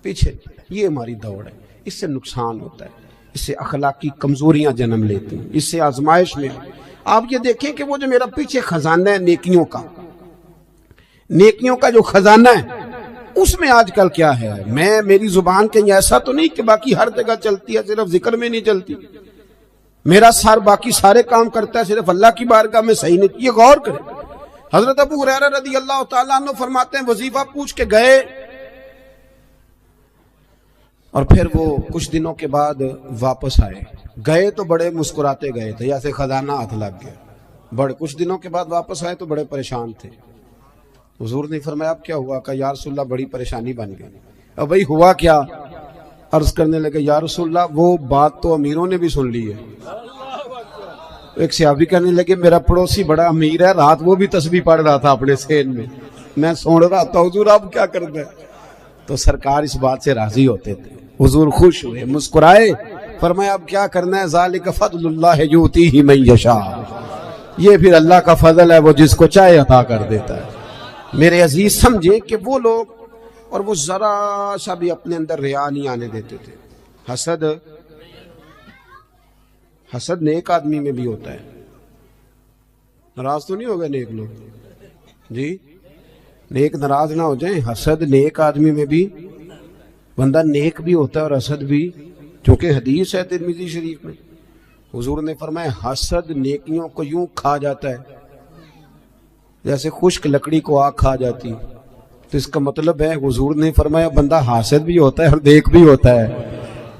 پیچھے۔ یہ ہماری دوڑ ہے، اس سے نقصان ہوتا ہے، اس سے اخلاقی کمزوریاں جنم لیتی ہیں، اس سے آزمائش میں۔ آپ یہ دیکھیں کہ وہ جو میرا پیچھے خزانہ ہے نیکیوں کا جو خزانہ ہے اس میں آج کل کیا ہے؟ میری زبان کہیں ایسا تو نہیں کہ باقی ہر جگہ چلتی ہے صرف ذکر میں نہیں چلتی، میرا سر باقی سارے کام کرتا ہے صرف اللہ کی بارگاہ میں صحیح نہیں۔ یہ غور کریں۔ حضرت ابو ہریرہ رضی اللہ تعالیٰ عنہ فرماتے ہیں وظیفہ پوچھ کے گئے، اور پھر وہ کچھ دنوں کے بعد واپس آئے، گئے تو بڑے مسکراتے گئے تھے، جیسے خزانہ ہاتھ لگ گیا، بڑے کچھ دنوں کے بعد واپس آئے تو بڑے پریشان تھے۔ حضور نے فرمایا اب کیا ہوا؟ کہ یا رسول اللہ بڑی پریشانی بن گئی۔ اب بھائی ہوا کیا؟ عرض کرنے لگے یا رسول اللہ وہ بات تو امیروں نے بھی سن لی ہے۔ ایک صحابی کہنے لگے میرا پڑوسی بڑا امیر ہے، رات وہ بھی تسبیح پڑھ رہا تھا اپنے سین میں سن رہا تھا، حضور آپ کیا کرتے ہیں؟ تو سرکار اس بات سے راضی ہوتے تھے، حضور خوش ہوئے، مسکرائے، فرمایا اب کیا کرنا ہے؟ ذالک فضل اللہ یؤتیہ من یشاء، یہ پھر اللہ کا فضل ہے، وہ جس کو چاہے عطا کر دیتا ہے۔ میرے عزیز سمجھے کہ وہ لوگ، اور وہ ذرا سا بھی اپنے اندر ریا نہیں آنے دیتے تھے۔ حسد نیک آدمی میں بھی ہوتا ہے، ناراض تو نہیں ہو گئے نیک لوگ جی؟ نیک ناراض نہ ہو جائیں۔ حسد نیک آدمی میں بھی، بندہ نیک بھی ہوتا ہے اور حسد بھی، چونکہ حدیث ہے ترمذی شریف میں، حضور نے فرمایا حسد نیکیوں کو یوں کھا جاتا ہے جیسے خشک لکڑی کو آگ کھا جاتی۔ تو اس کا مطلب ہے حضور نے فرمایا بندہ حاسد بھی ہوتا ہے اور نیک بھی ہوتا ہے،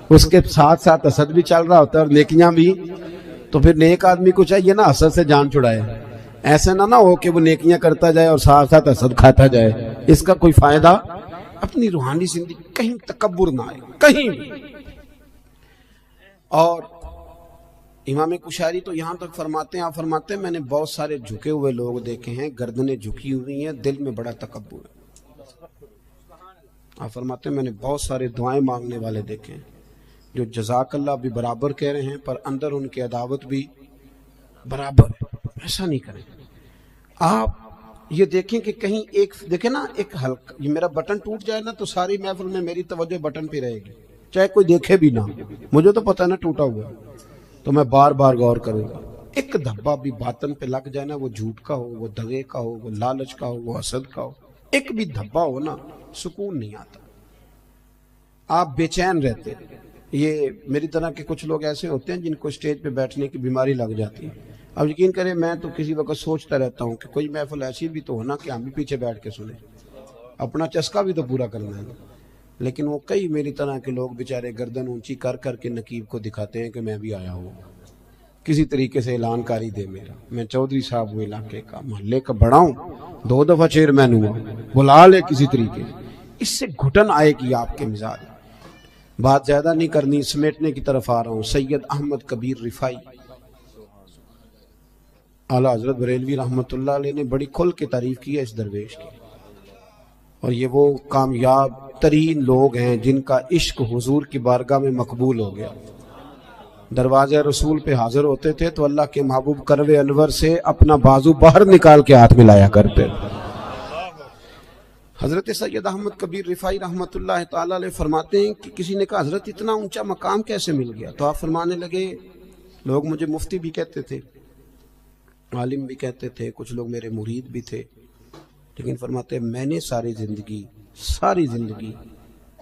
اس کے ساتھ ساتھ حسد بھی چل رہا ہوتا ہے اور نیکیاں بھی۔ تو پھر نیک آدمی کو چاہیے نا حسد سے جان چھڑائے، ایسا نہ ہو کہ وہ نیکیاں کرتا جائے اور ساتھ ساتھ حسد کھاتا جائے، اس کا کوئی فائدہ۔ اپنی روحانی زندگی کہیں تکبر نہ آئے، کہیں بھی۔ اور امام کشاری تو یہاں تک فرماتے ہیں، آپ فرماتے ہیں میں نے بہت سارے جھکے ہوئے لوگ دیکھے ہیں، گردنیں جھکی ہوئی ہیں، دل میں بڑا تکبر ہے۔ آپ فرماتے ہیں میں نے بہت سارے دعائیں مانگنے والے دیکھے ہیں جو جزاک اللہ بھی برابر کہہ رہے ہیں، پر اندر ان کی عداوت بھی برابر ہے۔ ایسا نہیں کریں۔ آپ یہ دیکھیں کہ کہیں ایک دیکھیں نا، ایک ہلکا یہ میرا بٹن ٹوٹ جائے نا تو ساری محفل میں میری توجہ بٹن پہ رہے گی، چاہے کوئی دیکھے بھی نہ، مجھے تو پتہ نا ٹوٹا ہوا ہے، تو میں بار بار غور کروں گا۔ ایک دھبا بھی باطن پہ لگ جائے نا، وہ جھوٹ کا ہو، وہ دغے کا ہو، وہ لالچ کا ہو، وہ حسد کا ہو، ایک بھی دھبا ہو نا، سکون نہیں آتا، آپ بے چین رہتے۔ یہ میری طرح کے کچھ لوگ ایسے ہوتے ہیں جن کو اسٹیج پہ بیٹھنے کی بیماری لگ جاتی ہے۔ اب یقین کریں میں تو کسی وقت سوچتا رہتا ہوں کہ کوئی محفل ایسی بھی تو ہونا کہ ہم بھی پیچھے بیٹھ کے سنیں، اپنا چسکا بھی تو پورا کرنا ہے، لیکن وہ کئی میری طرح کے لوگ بیچارے گردن اونچی کر کر کے نقیب کو دکھاتے ہیں کہ میں بھی آیا ہوں، کسی طریقے سے اعلان کاری دے میرا، میں چودھری صاحب ہوں، علاقے کا محلے کا بڑا ہوں، 2 دفعہ چیئرمین ہوا، بلا لے کسی طریقے۔ اس سے گھٹن آئے گی آپ کے مزاج۔ بات زیادہ نہیں کرنی، سمیٹنے کی طرف آ رہا ہوں۔ سید احمد کبیر رفاعی اعلیٰ حضرت بریلوی رحمۃ اللہ علیہ نے بڑی کھل کے تعریف کی ہے اس درویش کی، اور یہ وہ کامیاب ترین لوگ ہیں جن کا عشق حضور کی بارگاہ میں مقبول ہو گیا۔ دروازے رسول پہ حاضر ہوتے تھے تو اللہ کے محبوب کروے انور سے اپنا بازو باہر نکال کے ہاتھ ملایا کرتے۔ حضرت سید احمد کبیر رفاعی رحمۃ اللہ تعالی علیہ فرماتے ہیں کہ کسی نے کہا حضرت اتنا اونچا مقام کیسے مل گیا؟ تو آپ فرمانے لگے لوگ مجھے مفتی بھی کہتے تھے، عالم بھی کہتے تھے، کچھ لوگ میرے مرید بھی تھے، لیکن فرماتے میں نے ساری زندگی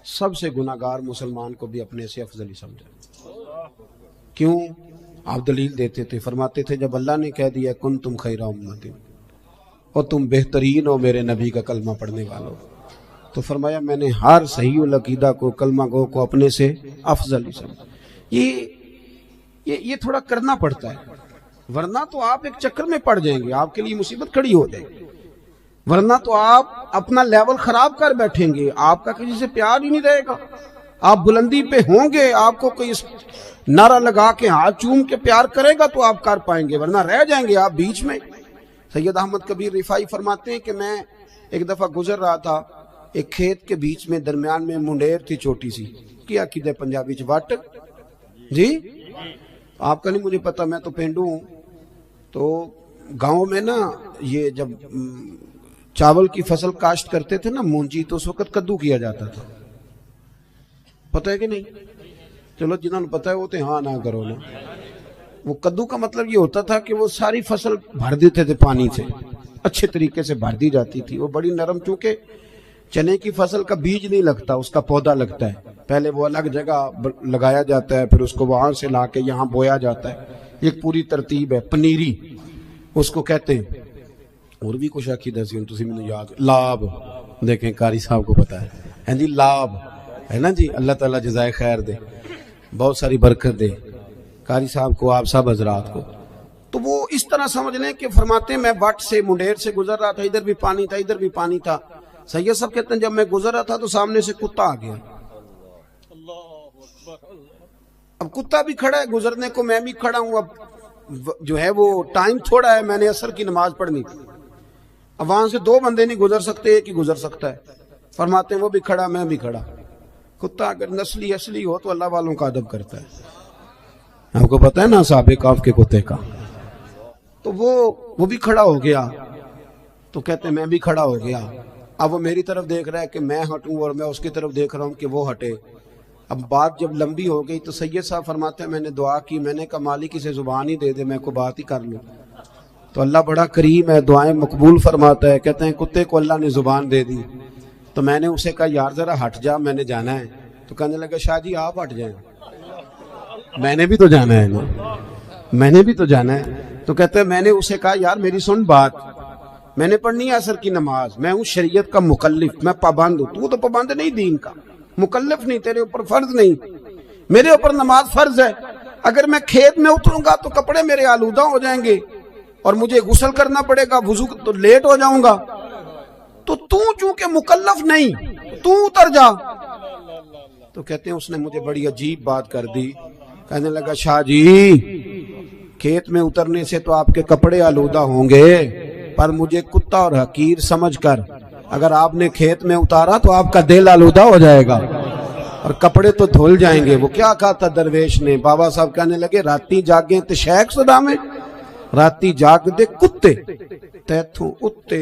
سب سے گناہگار مسلمان کو بھی اپنے سے افضل ہی سمجھا۔ کیوں؟ آپ دلیل دیتے تھے، فرماتے تھے جب اللہ نے کہہ دیا کن تم خیر امت اور تم بہترین ہو میرے نبی کا کلمہ پڑھنے والوں، تو فرمایا میں نے ہر صحیح العقیدہ کو، کلمہ گو کو اپنے سے افضل ہی سمجھا۔ یہ تھوڑا کرنا پڑتا ہے، ورنہ تو آپ ایک چکر میں پڑ جائیں گے، آپ کے لیے مصیبت کھڑی ہو جائے گی، ورنہ تو آپ اپنا لیول خراب کر بیٹھیں گے، آپ کا کسی سے پیار ہی نہیں رہے گا، آپ بلندی پہ ہوں گے، آپ کو کوئی نعرہ لگا کے ہاتھ چوم کے پیار کرے گا تو آپ کر پائیں گے، ورنہ رہ جائیں گے آپ بیچ میں۔ سید احمد کبیر رفاعی فرماتے ہیں کہ میں ایک دفعہ گزر رہا تھا ایک کھیت کے بیچ میں، درمیان میں منڈیر تھی چھوٹی سی، کیا کہتے پنجابی چ وٹ جی، آپ کا نہیں مجھے پتا، میں تو پینڈو ہوں، تو گاؤں میں نا یہ جب چاول کی فصل کاشت کرتے تھے نا مونجی، تو اس وقت کدو کیا جاتا تھا، پتہ ہے کہ نہیں؟ چلو جنہوں نے پتہ ہے وہ تو ہاں نہ کرو نا۔ وہ کدو کا مطلب یہ ہوتا تھا کہ وہ ساری فصل بھر دیتے تھے پانی سے، اچھے طریقے سے بھر دی جاتی تھی، وہ بڑی نرم، چونکہ چنے کی فصل کا بیج نہیں لگتا، اس کا پودا لگتا ہے، پہلے وہ الگ جگہ لگایا جاتا ہے، پھر اس کو وہاں سے لا کے یہاں بویا جاتا ہے، ایک پوری ترتیب ہے، پنیری اس کو کہتے ہیں۔ اور بھی کچھ عقیدہ سی تسی مجھے یاد، لاب دیکھیں قاری صاحب کو پتا ہے، ہاں جی لاب ہے نا جی، اللہ تعالیٰ جزائے خیر دے، بہت ساری برکت دے قاری صاحب کو، آپ سب حضرات کو۔ تو وہ اس طرح سمجھ لیں کہ فرماتے ہیں میں وٹ سے منڈیر سے گزر رہا تھا، ادھر بھی پانی تھا ادھر بھی پانی تھا۔ سید صاحب کہتے ہیں جب میں گزر رہا تھا تو سامنے سے کتا آ گیا، اب کتا بھی کھڑا ہے گزرنے کو، میں بھی کھڑا ہوں، اب جو ہے وہ ٹائم تھوڑا ہے، میں نے عصر کی نماز پڑھنی تھی، اب وہاں سے 2 بندے نہیں گزر سکتے، ایک ہی گزر سکتا ہے۔ فرماتے ہیں وہ بھی کھڑا میں بھی کھڑا۔ کتا اگر نسلی اصلی ہو تو اللہ والوں کا ادب کرتا ہے، آپ کو پتہ ہے نا صاحب کاف کے کتے کا۔ تو وہ بھی کھڑا ہو گیا، تو کہتے ہیں میں بھی کھڑا ہو گیا، اب وہ میری طرف دیکھ رہا ہے کہ میں ہٹوں اور میں اس کی طرف دیکھ رہا ہوں کہ وہ ہٹے۔ اب بات جب لمبی ہو گئی تو سید صاحب فرماتے ہیں میں نے دعا کی، میں نے کہا مالک اسے زبان ہی دے دے، میں کو بات ہی کر لوں۔ تو اللہ بڑا کریم ہے، دعائیں مقبول فرماتا ہے۔ کہتے ہیں کتے کو اللہ نے زبان دے دی، تو میں نے اسے کہا یار ذرا ہٹ جا، میں نے جانا ہے۔ تو کہنے لگا شاہ جی آپ ہٹ جائیں، میں نے بھی تو جانا ہے نا، میں نے بھی تو جانا ہے۔ تو کہتے ہیں میں نے اسے کہا یار میری سن بات، میں نے پڑھنی ہے عصر کی نماز، میں ہوں شریعت کا مکلف، میں پابند ہوں، تو پابند نہیں، دین کا مکلف نہیں، تیرے اوپر فرض نہیں، میرے اوپر نماز فرض ہے۔ اگر میں کھیت میں اتروں گا تو کپڑے میرے آلودہ ہو جائیں گے اور مجھے غسل کرنا پڑے گا، وضو تو لیٹ ہو جاؤں گا، تو چونکہ مکلف نہیں تو اتر جا۔ تو کہتے ہیں اس نے مجھے بڑی عجیب بات کر دی، کہنے لگا شاہ جی کھیت میں اترنے سے تو آپ کے کپڑے آلودہ ہوں گے، پر مجھے کتا اور حقیر سمجھ کر اگر آپ نے کھیت میں اتارا تو آپ کا دل آلودہ ہو جائے گا اور کپڑے تو دھل جائیں گے۔ وہ کیا کہا تھا درویش نے؟ بابا صاحب کہنے لگے راتی جاگیں تے شیخ صدا میں، راتی جاگ دے کتے تیتھوں اتے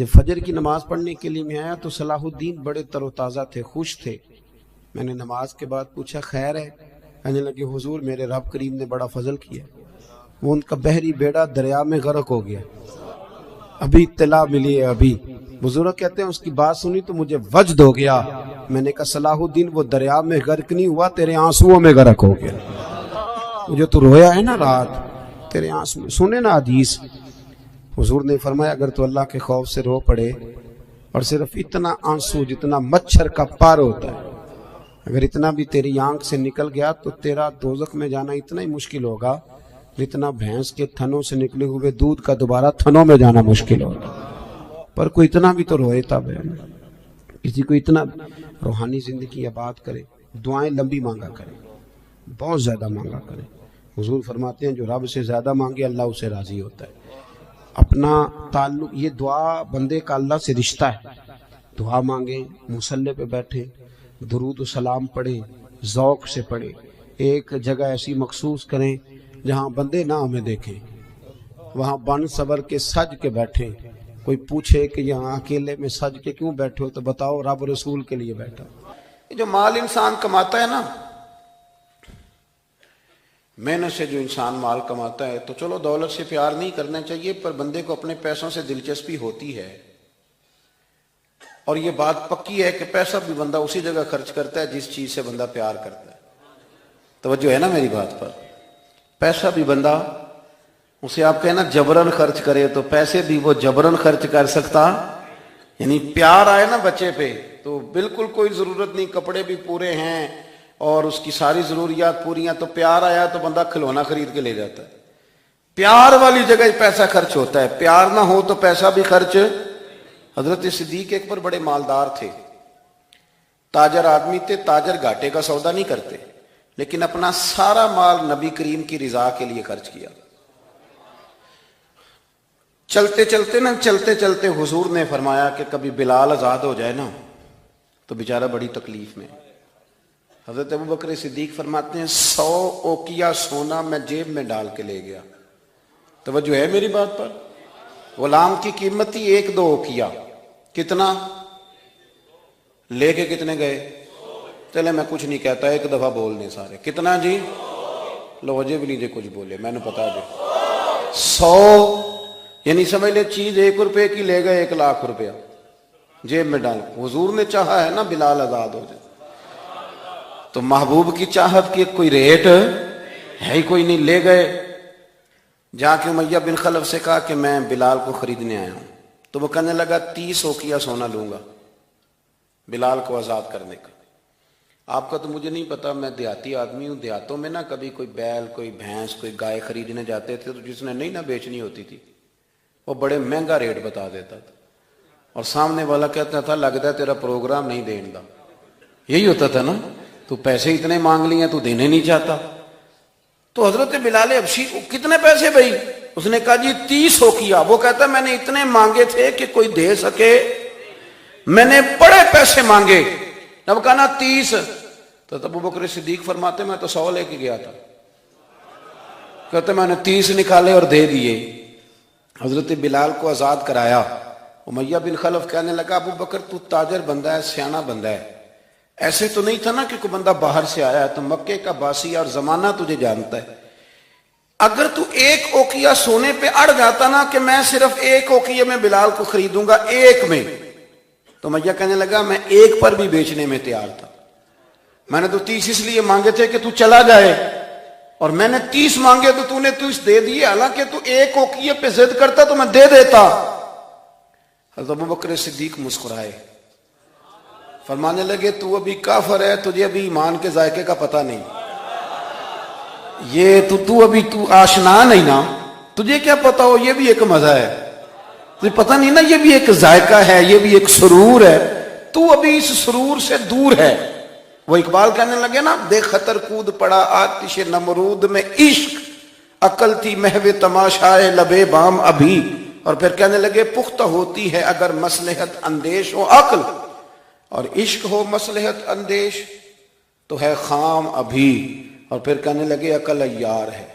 جب فجر کی نماز پڑھنے کے لیے میں آیا تو صلاح الدین بڑے تر و تازہ تھے، خوش تھے۔ میں نے نماز کے بعد پوچھا خیر ہے؟ کہنے لگے حضور میرے رب کریم نے بڑا فضل کیا، وہ ان کا بحری بیڑا دریا میں غرق ہو گیا، ابھی اطلاع ملی ہے ابھی۔ بزرگ کہتے ہیں اس کی بات سنی تو مجھے وجد ہو گیا۔ میں نے کہا صلاح الدین وہ دریا میں غرق نہیں ہوا، تیرے آنسوؤں میں غرق ہو گیا۔ مجھے تو رویا ہے نا رات، تیرے آنسو سنے نا حدیث۔ حضور نے فرمایا اگر تو اللہ کے خوف سے رو پڑے اور صرف اتنا آنسو جتنا مچھر کا پار ہوتا ہے، اگر اتنا بھی تیری آنکھ سے نکل گیا تو تیرا دوزخ میں جانا اتنا ہی مشکل ہوگا جتنا بھینس کے تھنوں سے نکلے ہوئے دودھ کا دوبارہ تھنوں میں جانا مشکل ہوگا۔ پر کوئی اتنا بھی تو روئے تھا بہن، کسی کو اتنا روحانی زندگی آباد کرے، دعائیں لمبی مانگا کرے، بہت زیادہ مانگا کرے۔ حضور فرماتے ہیں جو رب سے زیادہ مانگے اللہ اسے راضی ہوتا ہے۔ اپنا تعلق، یہ دعا بندے کا اللہ سے رشتہ ہے۔ دعا مانگیں، مصلی پہ بیٹھیں، درود و سلام پڑھیں، ذوق سے پڑھیں، ایک جگہ ایسی مخصوص کریں جہاں بندے نہ ہمیں دیکھیں، وہاں بن صبر کے سج کے بیٹھیں۔ کوئی پوچھے کہ یہاں اکیلے میں سج کے کیوں بیٹھے ہو تو بتاؤ رب رسول کے لیے بیٹھا۔ یہ جو مال انسان کماتا ہے نا، محنت سے جو انسان مال کماتا ہے، تو چلو دولت سے پیار نہیں کرنا چاہیے، پر بندے کو اپنے پیسوں سے دلچسپی ہوتی ہے۔ اور یہ بات پکی ہے کہ پیسہ بھی بندہ اسی جگہ خرچ کرتا ہے جس چیز سے بندہ پیار کرتا ہے۔ توجہ ہے نا میری بات پر؟ پیسہ بھی بندہ، اسے آپ کہنا جبرن خرچ کرے تو پیسے بھی وہ جبرن خرچ کر سکتا، یعنی پیار آئے نا بچے پہ تو بالکل کوئی ضرورت نہیں، کپڑے بھی پورے ہیں اور اس کی ساری ضروریات پوری ہیں، تو پیار آیا تو بندہ کھلونا خرید کے لے جاتا ہے۔ پیار والی جگہ پیسہ خرچ ہوتا ہے، پیار نہ ہو تو پیسہ بھی خرچ۔ حضرت صدیق اکبر بڑے مالدار تھے، تاجر آدمی تھے، تاجر گھاٹے کا سودا نہیں کرتے، لیکن اپنا سارا مال نبی کریم کی رضا کے لیے خرچ کیا۔ چلتے چلتے حضور نے فرمایا کہ کبھی بلال آزاد ہو جائے نا تو بیچارہ بڑی تکلیف میں۔ حضرت ابوبکر صدیق فرماتے ہیں 100 اوقیہ سونا میں جیب میں ڈال کے لے گیا۔ توجہ ہے میری بات پر؟ غلام کی قیمت تھی 1-2 اوقیہ، کتنا لے کے کتنے گئے؟ چلے میں کچھ نہیں کہتا، ایک دفعہ بولنے سارے، کتنا جی؟ لو وجہ بھی نہیں جی کچھ بولے، میں نے بتا دے 100، یعنی سمجھ لے چیز 1 روپے کی لے گئے 1 لاکھ روپیہ جیب میں ڈال۔ حضور نے چاہا ہے نا بلال آزاد ہو جائے، تو محبوب کی چاہت کی کوئی ریٹ ہے ہی کوئی نہیں، لے گئے۔ جا کے امیہ بن خلف سے کہا کہ میں بلال کو خریدنے آیا ہوں، تو وہ کہنے لگا 30 اوقیہ سونا لوں گا بلال کو آزاد کرنے کا۔ آپ کا تو مجھے نہیں پتا، میں دیہاتی آدمی ہوں، دیہاتوں میں نا کبھی کوئی بیل، کوئی بھینس، کوئی گائے خریدنے جاتے تھے تو جس نے نہیں نہ بیچنی ہوتی تھی وہ بڑے مہنگا ریٹ بتا دیتا تھا، اور سامنے والا کہتا تھا لگتا ہے تیرا پروگرام نہیں دین دا۔ یہی ہوتا تھا نا، تو پیسے اتنے مانگ لیے تو دینے نہیں چاہتا۔ تو حضرت بلال حبشی کتنے پیسے بھائی؟ اس نے کہا جی 30 اوقیہ۔ وہ کہتا میں نے اتنے مانگے تھے کہ کوئی دے سکے، میں نے بڑے پیسے مانگے، اب کہا نا 30۔ تو ابوبکر صدیق فرماتے میں تو 100 لے کے گیا تھا، کہتے میں نے 30 نکالے اور دے دیے۔ حضرت بلال کو آزاد کرایا۔ امیہ بن خلف کہنے لگا ابوبکر تو تاجر بندہ ہے، سیانہ بندہ ہے، ایسے تو نہیں تھا نا کہ کوئی بندہ باہر سے آیا ہے، تو مکے کا باسی اور زمانہ تجھے جانتا ہے، اگر تو 1 اوقیہ سونے پہ اڑ جاتا نا کہ میں صرف 1 اوقیہ میں بلال کو خریدوں گا، 1 میں، تو امیہ کہنے لگا میں 1 پر بھی بیچنے میں تیار تھا، میں نے تو 30 اس لیے مانگے تھے کہ تو چلا جائے، اور میں نے 30 مانگے تو نے 30 دے دیے، حالانکہ تو 1 اوقیہ پہ ضد کرتا تو میں دے دیتا۔ حضرت ابوبکر صدیق مسکرائے، فرمانے لگے تو ابھی کافر ہے، تجھے ابھی ایمان کے ذائقے کا پتہ نہیں، یہ تو ابھی آشنا نہیں نا، تجھے کیا پتا ہو یہ بھی ایک مزہ ہے، تجھے پتہ نہیں نا یہ بھی ایک ذائقہ ہے، یہ بھی ایک سرور ہے، تو ابھی اس سرور سے دور ہے۔ وہ اقبال کہنے لگے نا بے خطر کود پڑا آتش نمرود میں عشق، عقل تھی محو تماشائے لبے بام ابھی، اور پھر کہنے لگے پختہ ہوتی ہے اگر مصلحت اندیش ہو عقل، اور عشق ہو مصلحت اندیش تو ہے خام ابھی، اور پھر کہنے لگے عقل عیار ہے۔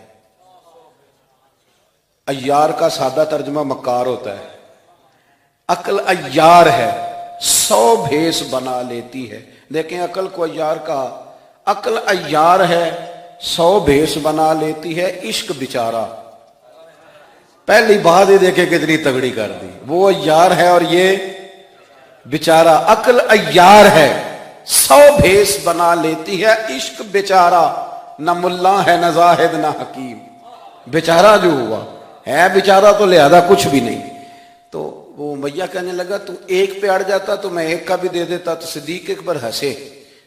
عیار کا سادہ ترجمہ مکار ہوتا ہے، عقل عیار ہے، 100 بھیس بنا لیتی ہے. دیکھیں عقل کو عیار کہا. عقل عیار ہے، 100 بھیس بنا لیتی ہے. عشق بیچارہ پہلی بات یہ دیکھیں کتنی تگڑی کر دی. وہ عیار ہے اور یہ بیچارہ. عقل عیار ہے، 100 بھیس بنا لیتی ہے. عشق بیچارہ نہ ملا ہے نہ زاہد نہ حکیم. بیچارہ جو ہوا ہے بیچارہ تو لہذا کچھ بھی نہیں. تو وہ امیہ کہنے لگا تو ایک پہ اڑ جاتا تو میں ایک کا بھی دے دیتا. تو صدیق اکبر ہنسے.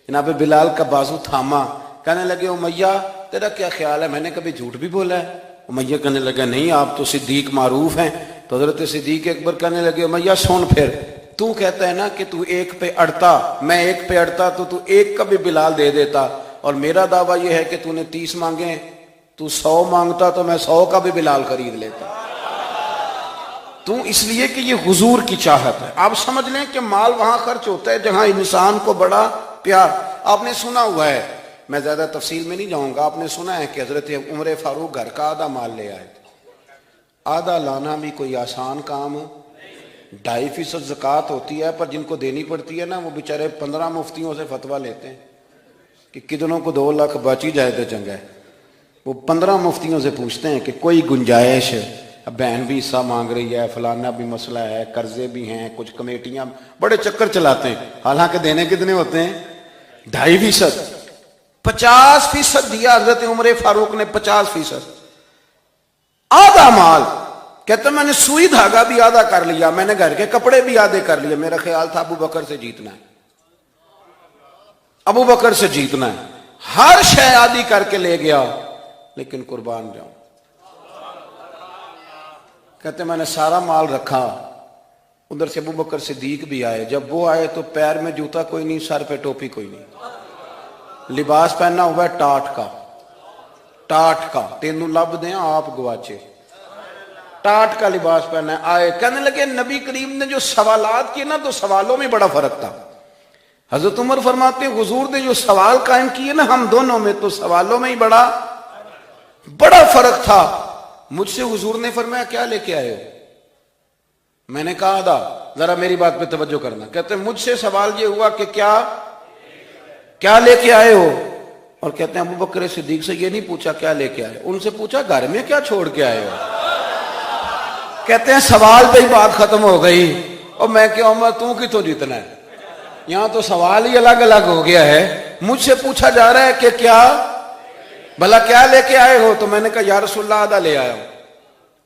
جناب بلال کا بازو تھاما. کہنے لگے امیہ تیرا کیا خیال ہے، میں نے کبھی جھوٹ بھی بولا ہے؟ امیہ کہنے لگا نہیں، آپ تو صدیق معروف ہیں. تو حضرت صدیق اکبر کہنے لگے امیہ سن پھر، تو کہتا ہے نا کہ تو ایک پہ اڑتا، میں ایک پہ اڑتا تو ایک کا بھی بلال دے دیتا. اور میرا دعویٰ یہ ہے کہ تو نے 30 مانگے، تو 100 مانگتا تو میں 100 کا بھی بلال خرید لیتا. تو اس لیے کہ یہ حضور کی چاہت ہے. آپ سمجھ لیں کہ مال وہاں خرچ ہوتا ہے جہاں انسان کو بڑا پیار. آپ نے سنا ہوا ہے، میں زیادہ تفصیل میں نہیں جاؤں گا، آپ نے سنا ہے کہ حضرت عمر فاروق گھر کا آدھا مال لے آئے. آدھا لانا بھی کوئی آسان کام ہو. 2.5% زکوٰۃ ہوتی ہے، پر جن کو دینی پڑتی ہے نا وہ بیچارے 15 مفتیوں سے فتویٰ لیتے ہیں کہ کتنوں کو 2 لاکھ بچی جائے تو چنگا ہے. وہ 15 مفتیوں سے پوچھتے ہیں کہ کوئی گنجائش، بہن بھی حصہ مانگ رہی ہے، فلانا بھی مسئلہ ہے، قرضے بھی ہیں، کچھ کمیٹیاں، بڑے چکر چلاتے ہیں. حالانکہ دینے کتنے ہوتے ہیں؟ 2.5%. 50% دیا حضرت عمر فاروق نے. 50% آدھا مال. کہتے میں نے سوئی دھاگا بھی آدھا کر لیا، میں نے گھر کے کپڑے بھی آدھے کر لیے. میرا خیال تھا ابو بکر سے جیتنا ہے، ابو بکر سے جیتنا ہے. ہر شے آدھی کر کے لے گیا، لیکن قربان جاؤں. کہتے میں نے سارا مال رکھا. ادھر سے ابو بکر صدیق بھی آئے. جب وہ آئے تو پیر میں جوتا کوئی نہیں، سر پہ ٹوپی کوئی نہیں، لباس پہنا ہوا ہے ٹاٹ کا. ٹاٹ کا تینوں لب دیں آپ گواچے. ٹاٹ کا لباس پہنا ہے. آئے کہنے لگے نبی کریم نے جو سوالات کیے نا تو سوالوں میں بڑا فرق تھا. حضرت عمر فرماتے ہیں حضور نے جو سوال قائم کیے نا ہم دونوں میں، تو سوالوں میں ہی بڑا فرق تھا. مجھ سے حضور نے فرمایا کیا لے کے آئے ہو؟ میں نے کہا آدھا. ذرا میری بات پہ توجہ کرنا. کہتے ہیں مجھ سے سوال یہ ہوا کہ کیا لے کے آئے ہو؟ اور کہتے ہیں ابو بکر صدیق سے یہ نہیں پوچھا کیا لے کے آئے، ان سے پوچھا گھر میں کیا چھوڑ کے آئے ہو. کہتے ہیں سوال پہ ہی بات ختم ہو گئی. اور میں کہ عمر تو کتوں جیتنا ہے، یہاں تو سوال ہی الگ الگ ہو گیا ہے. مجھ سے پوچھا جا رہا ہے کہ بھلا کیا لے کے آئے ہو؟ تو میں نے کہا یا رسول اللہ آدھا لے آیا ہوں.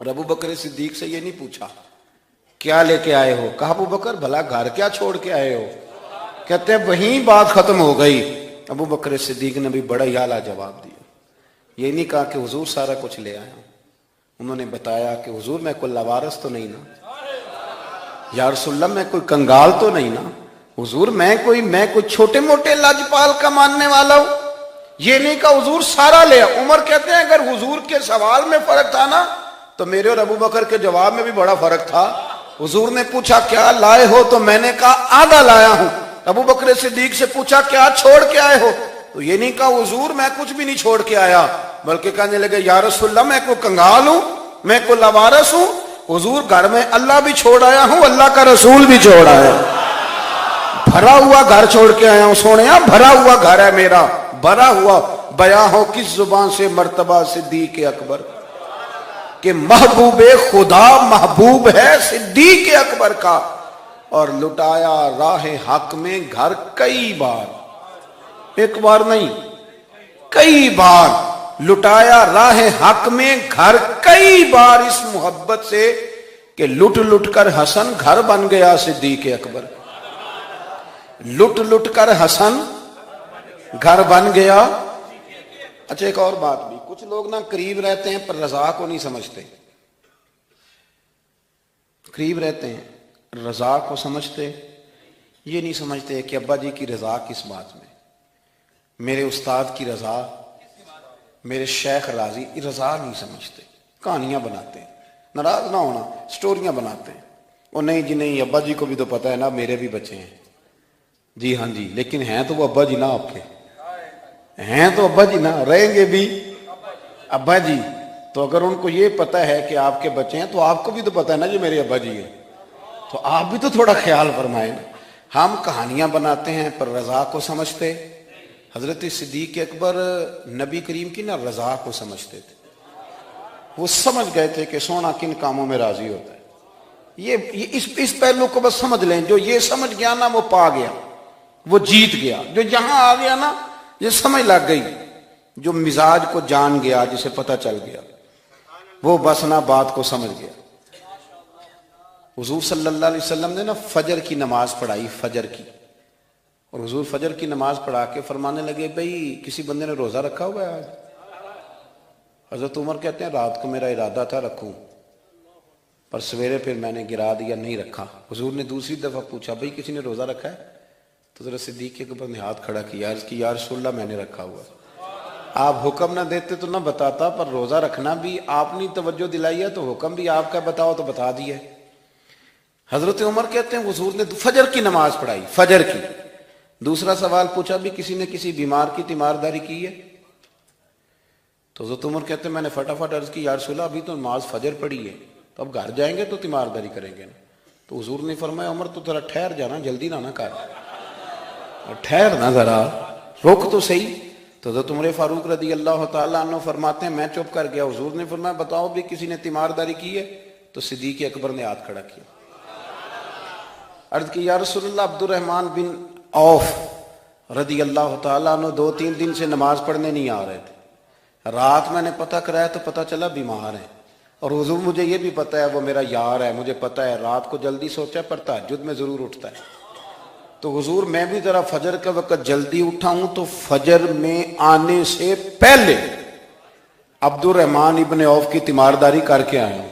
اور ابو بکر صدیق سے یہ نہیں پوچھا کیا لے کے آئے ہو. کہا ابو بکر بھلا گھر کیا چھوڑ کے آئے ہو؟ کہتے ہیں وہیں بات ختم ہو گئی. ابو بکر صدیق نے بھی بڑا ہی اعلیٰ جواب دیا. یہ نہیں کہا کہ حضور سارا کچھ لے آیا ہوں. انہوں نے بتایا کہ حضور میں کوئی لوارث تو نہیں نا، یا رسول اللہ میں کوئی کنگال تو نہیں نا، حضور میں کوئی چھوٹے موٹے لاجپال کا ماننے والا ہوں. یہ نہیں کہا حضور سارا لے. عمر کہتے ہیں اگر حضور کے سوال میں فرق تھا نا تو میرے اور ابو بکر کے جواب میں بھی بڑا فرق تھا. حضور نے پوچھا کیا لائے ہو تو میں نے کہا آدھا لایا ہوں. ابو بکر صدیق سے پوچھا کیا چھوڑ کے آئے ہو، تو یہ نہیں کہا حضور میں کچھ بھی نہیں چھوڑ کے آیا، بلکہ کہنے لگے یا رسول اللہ میں کوئی کنگال ہوں، میں کوئی لوارث ہوں. حضور گھر میں اللہ بھی چھوڑ آیا ہوں، اللہ کا رسول بھی چھوڑ آیا، بھرا ہوا گھر چھوڑ کے آیا ہوں. سونیا بھرا ہوا گھر ہے میرا، بھرا ہوا. بیاں ہو کس زبان سے مرتبہ صدیق اکبر کہ محبوب خدا محبوب ہے صدیق اکبر کا. اور لٹایا راہ حق میں گھر کئی بار، ایک بار نہیں کئی بار لٹایا راہ حق میں گھر کئی بار، اس محبت سے کہ لٹ لٹ کر حسن گھر بن گیا صدیق اکبر. لٹ لٹ کر حسن گھر بن گیا. اچھا ایک اور بات بھی، کچھ لوگ نا قریب رہتے ہیں پر رضا کو نہیں سمجھتے. قریب رہتے ہیں رضا کو سمجھتے، یہ نہیں سمجھتے کہ ابا جی کی رضا کس بات میں، میرے استاد کی رضا، میرے شیخ راضی، رضا نہیں سمجھتے. کہانیاں بناتے ہیں، ناراض نہ ہونا، سٹوریاں بناتے ہیں. اور نہیں جی نہیں ابا جی کو بھی تو پتہ ہے نا میرے بھی بچے ہیں. جی ہاں جی، لیکن ہیں تو وہ ابا جی نہ آپ کے، ہیں تو ابا جی نہ، رہیں گے بھی ابا جی. تو اگر ان کو یہ پتہ ہے کہ آپ کے بچے ہیں تو آپ کو بھی تو پتہ ہے نا یہ میرے ابا جی ہیں. تو آپ بھی تو تھوڑا خیال فرمائیں نا. ہم کہانیاں بناتے ہیں پر رضا کو سمجھتے. حضرت صدیق اکبر نبی کریم کی نا رضا کو سمجھتے تھے. وہ سمجھ گئے تھے کہ سونا کن کاموں میں راضی ہوتا ہے. یہ اس پہلو کو بس سمجھ لیں. جو یہ سمجھ گیا نا وہ پا گیا, وہ جیت گیا. جو یہاں آ گیا نا یہ سمجھ لگ گئی. جو مزاج کو جان گیا, جسے پتہ چل گیا, وہ بس نا بات کو سمجھ گیا. حضور صلی اللہ علیہ وسلم نے نا فجر کی نماز پڑھائی, فجر کی. اور حضور فجر کی نماز پڑھا کے فرمانے لگے بھئی کسی بندے نے روزہ رکھا ہوا ہے آج؟ حضرت عمر کہتے ہیں رات کو میرا ارادہ تھا رکھوں, پر سویرے پھر میں نے گرا دیا, نہیں رکھا. حضور نے دوسری دفعہ پوچھا بھئی کسی نے روزہ رکھا ہے؟ تو حضرت صدیق کے اوپر نے ہاتھ کھڑا کیا, عرض کی یا رسول اللہ میں نے رکھا ہوا. آپ حکم نہ دیتے تو نہ بتاتا, پر روزہ رکھنا بھی آپ نے توجہ دلائی ہے تو حکم بھی آپ کا بتاؤ تو بتا دیا. حضرت عمر کہتے ہیں حضور نے فجر کی نماز پڑھائی, فجر کی. دوسرا سوال پوچھا بھی کسی نے کسی بیمار کی تیمارداری کی ہے؟ تو حضرت عمر کہتے ہیں میں نے فٹافٹ عرض کی یا رسول اللہ ابھی تو نماز فجر پڑھی ہے, تو اب گھر جائیں گے تو تیمارداری کریں گے نا. تو حضور نے فرمایا عمر تو ذرا ٹھہر جانا, جلدی نہ کر, ٹھہر نہ ذرا, رک تو صحیح. تو حضرت عمر فاروق رضی اللہ تعالیٰ عنہ فرماتے ہیں میں چپ کر گیا. حضور نے فرمایا بتاؤ بھی کسی نے تیمارداری کی ہے؟ تو صدیق اکبر نے ہاتھ کھڑا کیا. عرض کی یا رسول اللہ عبد الرحمن بن عوف رضی اللہ تعالیٰ عنہ 2-3 دن سے نماز پڑھنے نہیں آ رہے تھے. رات میں نے پتہ کرایا تو پتہ چلا بیمار ہیں, اور حضور مجھے یہ بھی پتہ ہے وہ میرا یار ہے, مجھے پتہ ہے رات کو جلدی سوچا پر تہجد میں ضرور اٹھتا ہے. تو حضور میں بھی ذرا فجر کا وقت جلدی اٹھا ہوں تو فجر میں آنے سے پہلے عبد الرحمن ابن عوف کی تیمارداری کر کے آیا ہوں.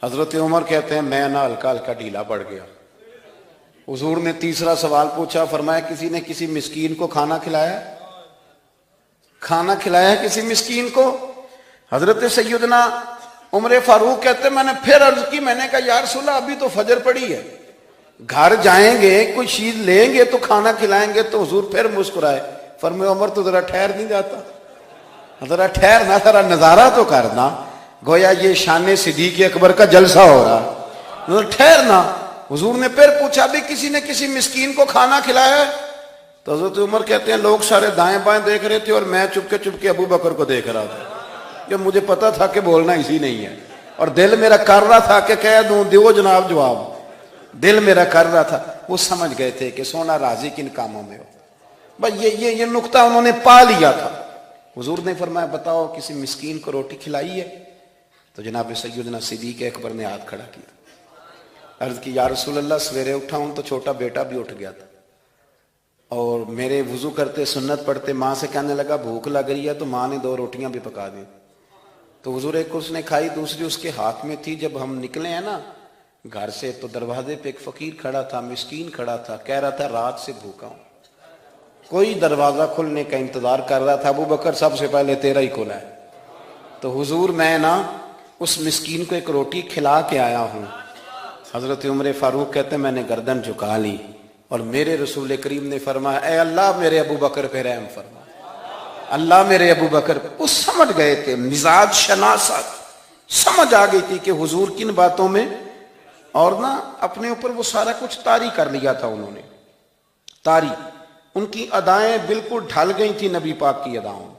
حضرت عمر کہتے ہیں میں نہ ہلکا ہلکا ڈھیلا پڑ گیا. حضور نے تیسرا سوال پوچھا, فرمایا کسی نے کسی مسکین کو کھانا کھلایا؟ کھانا کھلایا کسی مسکین کو؟ حضرت سیدنا عمر فاروق کہتے ہیں میں نے پھر عرض کی, میں نے کہا یا رسول اللہ ابھی تو فجر پڑی ہے, گھر جائیں گے کوئی چیز لیں گے تو کھانا کھلائیں گے. تو حضور پھر مسکرائے, فرمایا عمر تو ذرا ٹھہر نہیں جاتا, ذرا ٹھہر نہ, ذرا نظارہ تو کرنا, گویا یہ شان صدیق اکبر کا جلسہ ہو رہا, ٹھہرنا. حضور نے پھر پوچھا بھی کسی نے کسی مسکین کو کھانا کھلایا ہے؟ تو حضرت عمر کہتے ہیں لوگ سارے دائیں بائیں دیکھ رہے تھے اور میں چپ کے ابو بکر کو دیکھ رہا تھا, کہ مجھے پتا تھا کہ بولنا اسی نہیں ہے, اور دل میرا کر رہا تھا کہ کہہ دوں دیو جناب جواب, دل میرا کر رہا تھا. وہ سمجھ گئے تھے کہ سونا راضی کن کاموں میں ہو. بس یہ نقطہ انہوں نے پا لیا تھا. حضور نے فرمایا بتاؤ کسی مسکین کو روٹی کھلائی ہے؟ تو جناب سیدنا صدیق اکبر نے ہاتھ کھڑا کیا. عرض کی یا رسول اللہ سویرے اٹھا ہوں تو چھوٹا بیٹا بھی اٹھ گیا تھا, اور میرے وضو کرتے سنت پڑھتے ماں سے کہنے لگا بھوک لگ رہی ہے, تو ماں نے 2 روٹیاں بھی پکا دی. تو حضور ایک اس نے کھائی, دوسری اس کے ہاتھ میں تھی. جب ہم نکلے ہیں نا گھر سے تو دروازے پہ ایک فقیر کھڑا تھا, مسکین کھڑا تھا, کہہ رہا تھا رات سے بھوکا ہوں. کوئی دروازہ کھلنے کا انتظار کر رہا تھا, ابو بکر سب سے پہلے تیرا ہی کھلا ہے. تو حضور میں نا اس مسکین کو ایک روٹی کھلا کے آیا ہوں. حضرت عمر فاروق کہتے ہیں میں نے گردن جھکا لی, اور میرے رسول کریم نے فرمایا اے اللہ میرے ابو بکر پہ رحم فرما, اللہ میرے ابو بکر. وہ سمجھ گئے تھے, مزاج شناست سمجھ آ گئی تھی کہ حضور کن باتوں میں, اور نا اپنے اوپر وہ سارا کچھ طاری کر لیا تھا انہوں نے, طاری. ان کی ادائیں بالکل ڈھل گئی تھی نبی پاک کی اداؤں.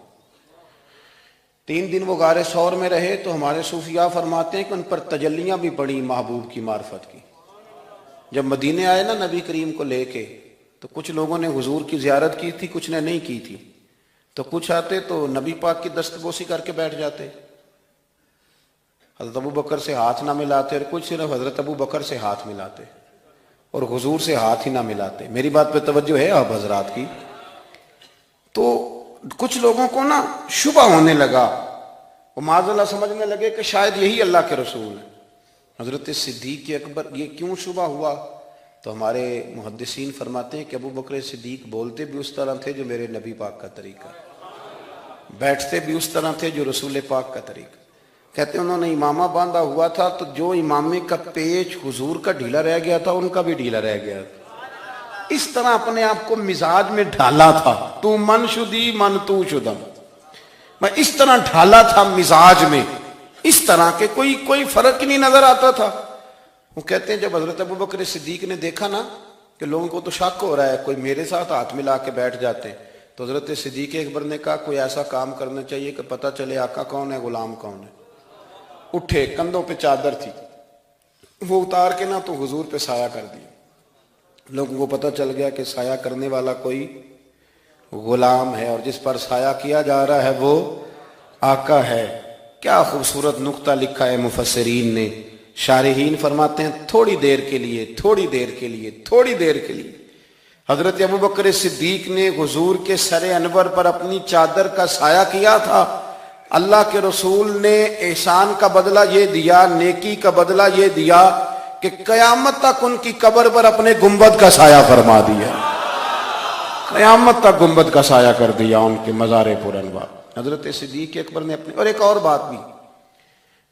3 دن وہ غار ثور میں رہے تو ہمارے صوفیاء فرماتے ہیں کہ ان پر تجلیاں بھی پڑی محبوب کی معرفت کی. جب مدینے آئے نا نبی کریم کو لے کے, تو کچھ لوگوں نے حضور کی زیارت کی تھی, کچھ نے نہیں کی تھی. تو کچھ آتے تو نبی پاک کی دستبوسی کر کے بیٹھ جاتے, حضرت ابو بکر سے ہاتھ نہ ملاتے, اور کچھ صرف حضرت ابو بکر سے ہاتھ ملاتے اور حضور سے ہاتھ ہی نہ ملاتے. میری بات پہ توجہ ہے آپ حضرات کی؟ تو کچھ لوگوں کو نا شبہ ہونے لگا, وہ معاذ اللہ سمجھنے لگے کہ شاید یہی اللہ کے رسول ہیں. حضرت صدیق اکبر یہ کیوں شبہ ہوا؟ تو ہمارے محدثین فرماتے ہیں کہ ابو بکر صدیق بولتے بھی اس طرح تھے جو میرے نبی پاک کا طریقہ, بیٹھتے بھی اس طرح تھے جو رسول پاک کا طریقہ. کہتے ہیں انہوں نے امامہ باندھا ہوا تھا تو جو امامے کا پیچ حضور کا ڈھیلا رہ گیا تھا ان کا بھی ڈھیلا رہ گیا تھا. اس طرح اپنے آپ کو مزاج میں ڈھالا تھا, تو من شدی من تو شدم, میں اس طرح ڈھالا تھا مزاج میں, اس طرح کے کوئی فرق نہیں نظر آتا تھا. وہ کہتے ہیں جب حضرت ابو بکر صدیق نے دیکھا نا کہ لوگوں کو تو شک ہو رہا ہے، کوئی میرے ساتھ ہاتھ ملا کے بیٹھ جاتے ہیں، تو حضرت صدیق اکبر نے کہا کوئی ایسا کام کرنا چاہیے کہ پتہ چلے آقا کون ہے، غلام کون ہے۔ اٹھے، کندھوں پہ چادر تھی، وہ اتار کے نا تو حضور پہ سایہ کر دیا۔ لوگوں کو پتہ چل گیا کہ سایہ کرنے والا کوئی غلام ہے، اور جس پر سایہ کیا جا رہا ہے وہ آقا ہے۔ کیا خوبصورت نقطہ لکھا ہے مفسرین نے۔ شارحین فرماتے ہیں تھوڑی دیر کے لیے، تھوڑی دیر کے لیے، تھوڑی دیر کے لیے حضرت ابو بکر صدیق نے حضور کے سر انور پر اپنی چادر کا سایہ کیا تھا۔ اللہ کے رسول نے احسان کا بدلہ یہ دیا، نیکی کا بدلہ یہ دیا کہ قیامت تک ان کی قبر پر اپنے گنبد کا سایہ فرما دیا، قیامت تک گنبد کا سایہ کر دیا ان کے مزار پر انوار۔ حضرت صدیق اکبر نے اپنے، اور ایک اور بات بھی،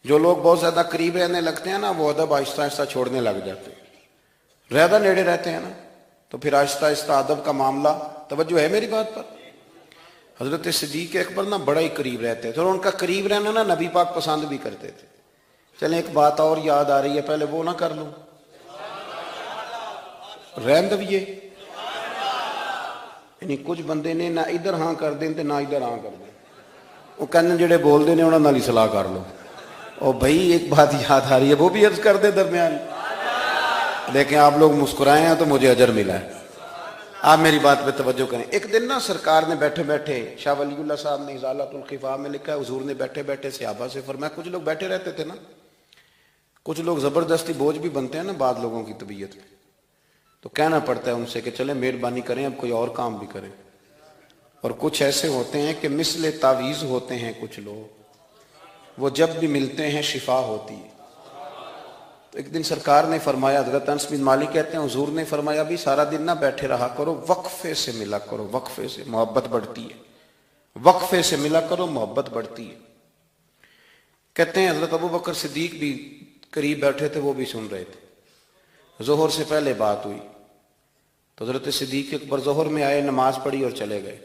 جو لوگ بہت زیادہ قریب رہنے لگتے ہیں نا وہ ادب آہستہ آہستہ چھوڑنے لگ جاتے ہیں، زیادہ نیڑے رہتے ہیں نا تو پھر آہستہ آہستہ ادب کا معاملہ، توجہ ہے میری بات پر؟ حضرت صدیق اکبر نا بڑا ہی قریب رہتے تھے، اور ان کا قریب رہنا نا نبی پاک پسند بھی کرتے تھے۔ چلیں ایک بات اور یاد آ رہی ہے، پہلے وہ نہ کر لوں، رہن دویے، یعنی کچھ بندے نے نہ ادھر ہاں کر دیں تے نہ ادھر ہاں کر دیں، وہ کہنے جڑے بول دے نے انہوں نال ہی صلاح کر لو۔ اور بھائی ایک بات یاد آ رہی ہے، وہ بھی عرض کر دے درمیان، لیکن آپ لوگ مسکرائے ہیں تو مجھے اجر ملا ہے۔ آپ میری بات پہ توجہ کریں۔ ایک دن نا سرکار نے بیٹھے بیٹھے، شاہ ولی اللہ صاحب نے ازالۃ الخفا میں لکھا ہے، حضور نے بیٹھے بیٹھے صحابہ سے فرمایا، کچھ لوگ بیٹھے رہتے تھے نا، کچھ لوگ زبردستی بوجھ بھی بنتے ہیں نا بعض لوگوں کی طبیعت پہ، تو کہنا پڑتا ہے ان سے کہ چلیں مہربانی کریں اب کوئی اور کام بھی کریں۔ اور کچھ ایسے ہوتے ہیں کہ مثل تعویذ ہوتے ہیں کچھ لوگ، وہ جب بھی ملتے ہیں شفا ہوتی ہے۔ تو ایک دن سرکار نے فرمایا، حضرت انس بن مالک کہتے ہیں حضور نے فرمایا بھی سارا دن نہ بیٹھے رہا کرو، وقفے سے ملا کرو، وقفے سے محبت بڑھتی ہے، وقفے سے ملا کرو محبت بڑھتی ہے۔ کہتے ہیں حضرت ابو بکر صدیق بھی قریب بیٹھے تھے، وہ بھی سن رہے تھے۔ ظہر سے پہلے بات ہوئی تو حضرت صدیق اکبر ظہر میں آئے، نماز پڑھی اور چلے گئے،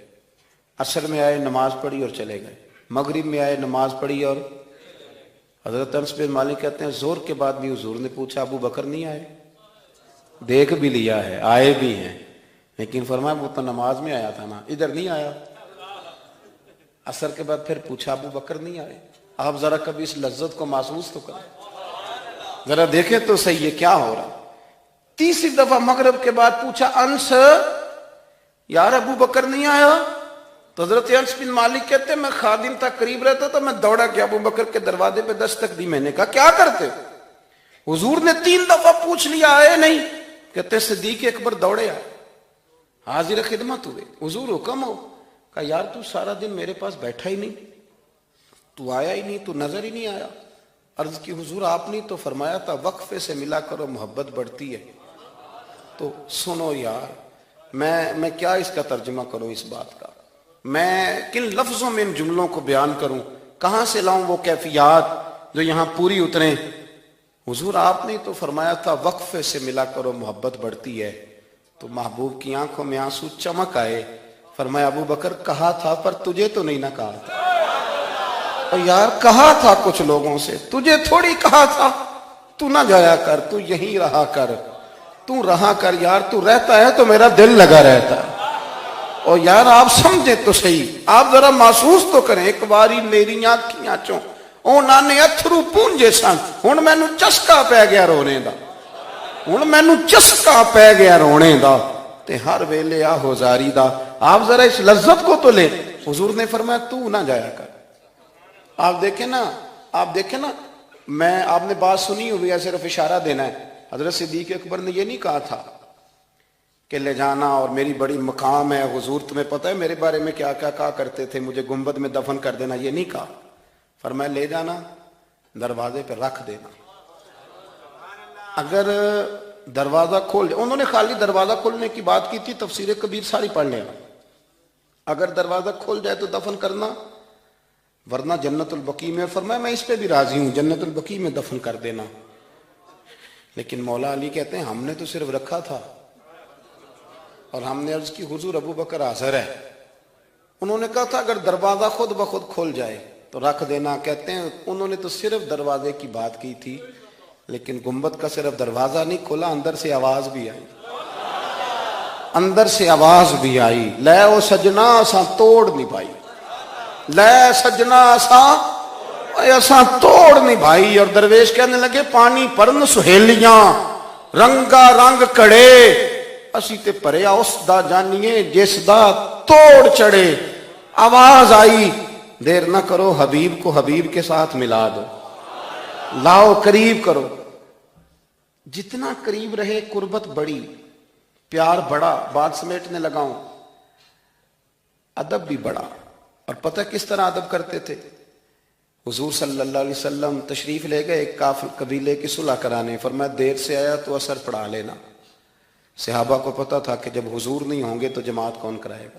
عصر میں آئے نماز پڑھی اور چلے گئے، مغرب میں آئے نماز پڑھی اور حضرت انس بن مالک کہتے ہیں ظہر کے بعد بھی حضور نے پوچھا ابو بکر نہیں آئے؟ دیکھ بھی لیا ہے، آئے بھی ہیں، لیکن فرمایا وہ تو نماز میں آیا تھا نا، ادھر نہیں آیا۔ عصر کے بعد پھر پوچھا ابو بکر نہیں آئے؟ آپ ذرا کبھی اس لذت کو محسوس تو کریں، ذرا دیکھیں تو صحیح ہے کیا ہو رہا۔ تیسری دفعہ مغرب کے بعد پوچھا انس یار ابو بکر نہیں آیا؟ تو حضرت انس بن مالک کہتے ہیں میں خادم تک قریب رہتا تو میں دوڑا کہ ابو بکر کے دروازے پہ دستک دی، میں نے کہا کیا کرتے ہو؟ حضور نے 3 دفعہ پوچھ لیا آئے نہیں، کہتے صدیق اکبر دوڑے آئے، حاضر خدمت ہوئے، حضور حکم ہو؟ کہا یار تو سارا دن میرے پاس بیٹھا ہی نہیں، تو آیا ہی نہیں، تو نظر ہی نہیں آیا۔ عرض کی حضور آپ نے تو فرمایا تھا وقفے سے ملا کرو محبت بڑھتی ہے۔ تو سنو یار، میں کیا اس کا ترجمہ کروں اس بات کا، میں کن لفظوں میں ان جملوں کو بیان کروں، کہاں سے لاؤں وہ کیفیات جو یہاں پوری اتریں۔ حضور آپ نے تو فرمایا تھا وقفے سے ملا کرو محبت بڑھتی ہے۔ تو محبوب کی آنکھوں میں آنسو چمک آئے، فرمایا ابو بکر کہا تھا پر تجھے تو نہیں نہ کہا تھا۔ اور یار کہا تھا کچھ لوگوں سے، تجھے تھوڑی کہا تھا تو نہ جایا کر، تو یہیں رہا کر، تو رہا کر یار، تو رہتا ہے تو میرا دل لگا رہتا ہے۔ اور یار آپ سمجھیں تو صحیح، آپ ذرا محسوس تو کریں، ایک باری میری آنکھیاں چوں اونا نے اتھرو پونجے سن، ہن مینوں چسکا پی گیا رونے دا، ہن مینوں چسکا پی گیا رونے دا، تے ہر ویلے آہو زاری دا۔ آپ ذرا اس لذت کو تو لیں۔ حضور نے فرمایا تو نہ جایا کر۔ آپ دیکھیں نا، میں آپ نے بات سنی ہوئی ہے، صرف اشارہ دینا ہے۔ حضرت صدیق اکبر نے یہ نہیں کہا تھا کہ لے جانا اور میری بڑی مقام ہے، حضور تمہیں پتہ ہے میرے بارے میں کیا کیا کہا کرتے تھے، مجھے گنبد میں دفن کر دینا، یہ نہیں کہا۔ فرمایا لے جانا، دروازے پہ رکھ دینا، اگر دروازہ کھول جائے، انہوں نے خالی دروازہ کھولنے کی بات کی تھی، تفسیر کبیر ساری پڑھ لینا، اگر دروازہ کھول جائے تو دفن کرنا، ورنہ جنت البقیع میں۔ فرمایا میں اس پہ بھی راضی ہوں، جنت البقیع میں دفن کر دینا۔ لیکن مولا علی کہتے ہیں ہم نے تو صرف رکھا تھا، اور ہم نے عرض کی حضور ابو بکر حاضر ہے۔ انہوں نے کہا تھا اگر دروازہ خود بخود کھل جائے تو رکھ دینا۔ کہتے ہیں انہوں نے تو صرف دروازے کی بات کی تھی، لیکن گنبد کا صرف دروازہ نہیں کھلا، اندر سے آواز بھی آئی، اندر سے آواز بھی آئی، لے او سجنا اساں توڑ نہیں پائی، لے سجنا اساں توڑ نہیں بھائی۔ اور درویش کہنے لگے پانی پرن سہیلیاں رنگا رنگ کڑے، اسی تے پریا اس دا جانیے جس دا توڑ چڑھے۔ آواز آئی دیر نہ کرو، حبیب کو حبیب کے ساتھ ملا دو، لاؤ قریب کرو۔ جتنا قریب رہے قربت بڑی، پیار بڑا، بات سمیٹنے لگاؤں، ادب بھی بڑا۔ اور پتہ کس طرح ادب کرتے تھے؟ حضور صلی اللہ علیہ وسلم تشریف لے گئے ایک کافر قبیلے کی صلح کرانے، فرمایا دیر سے آیا تو اثر پڑھا لینا۔ صحابہ کو پتہ تھا کہ جب حضور نہیں ہوں گے تو جماعت کون کرائے گا۔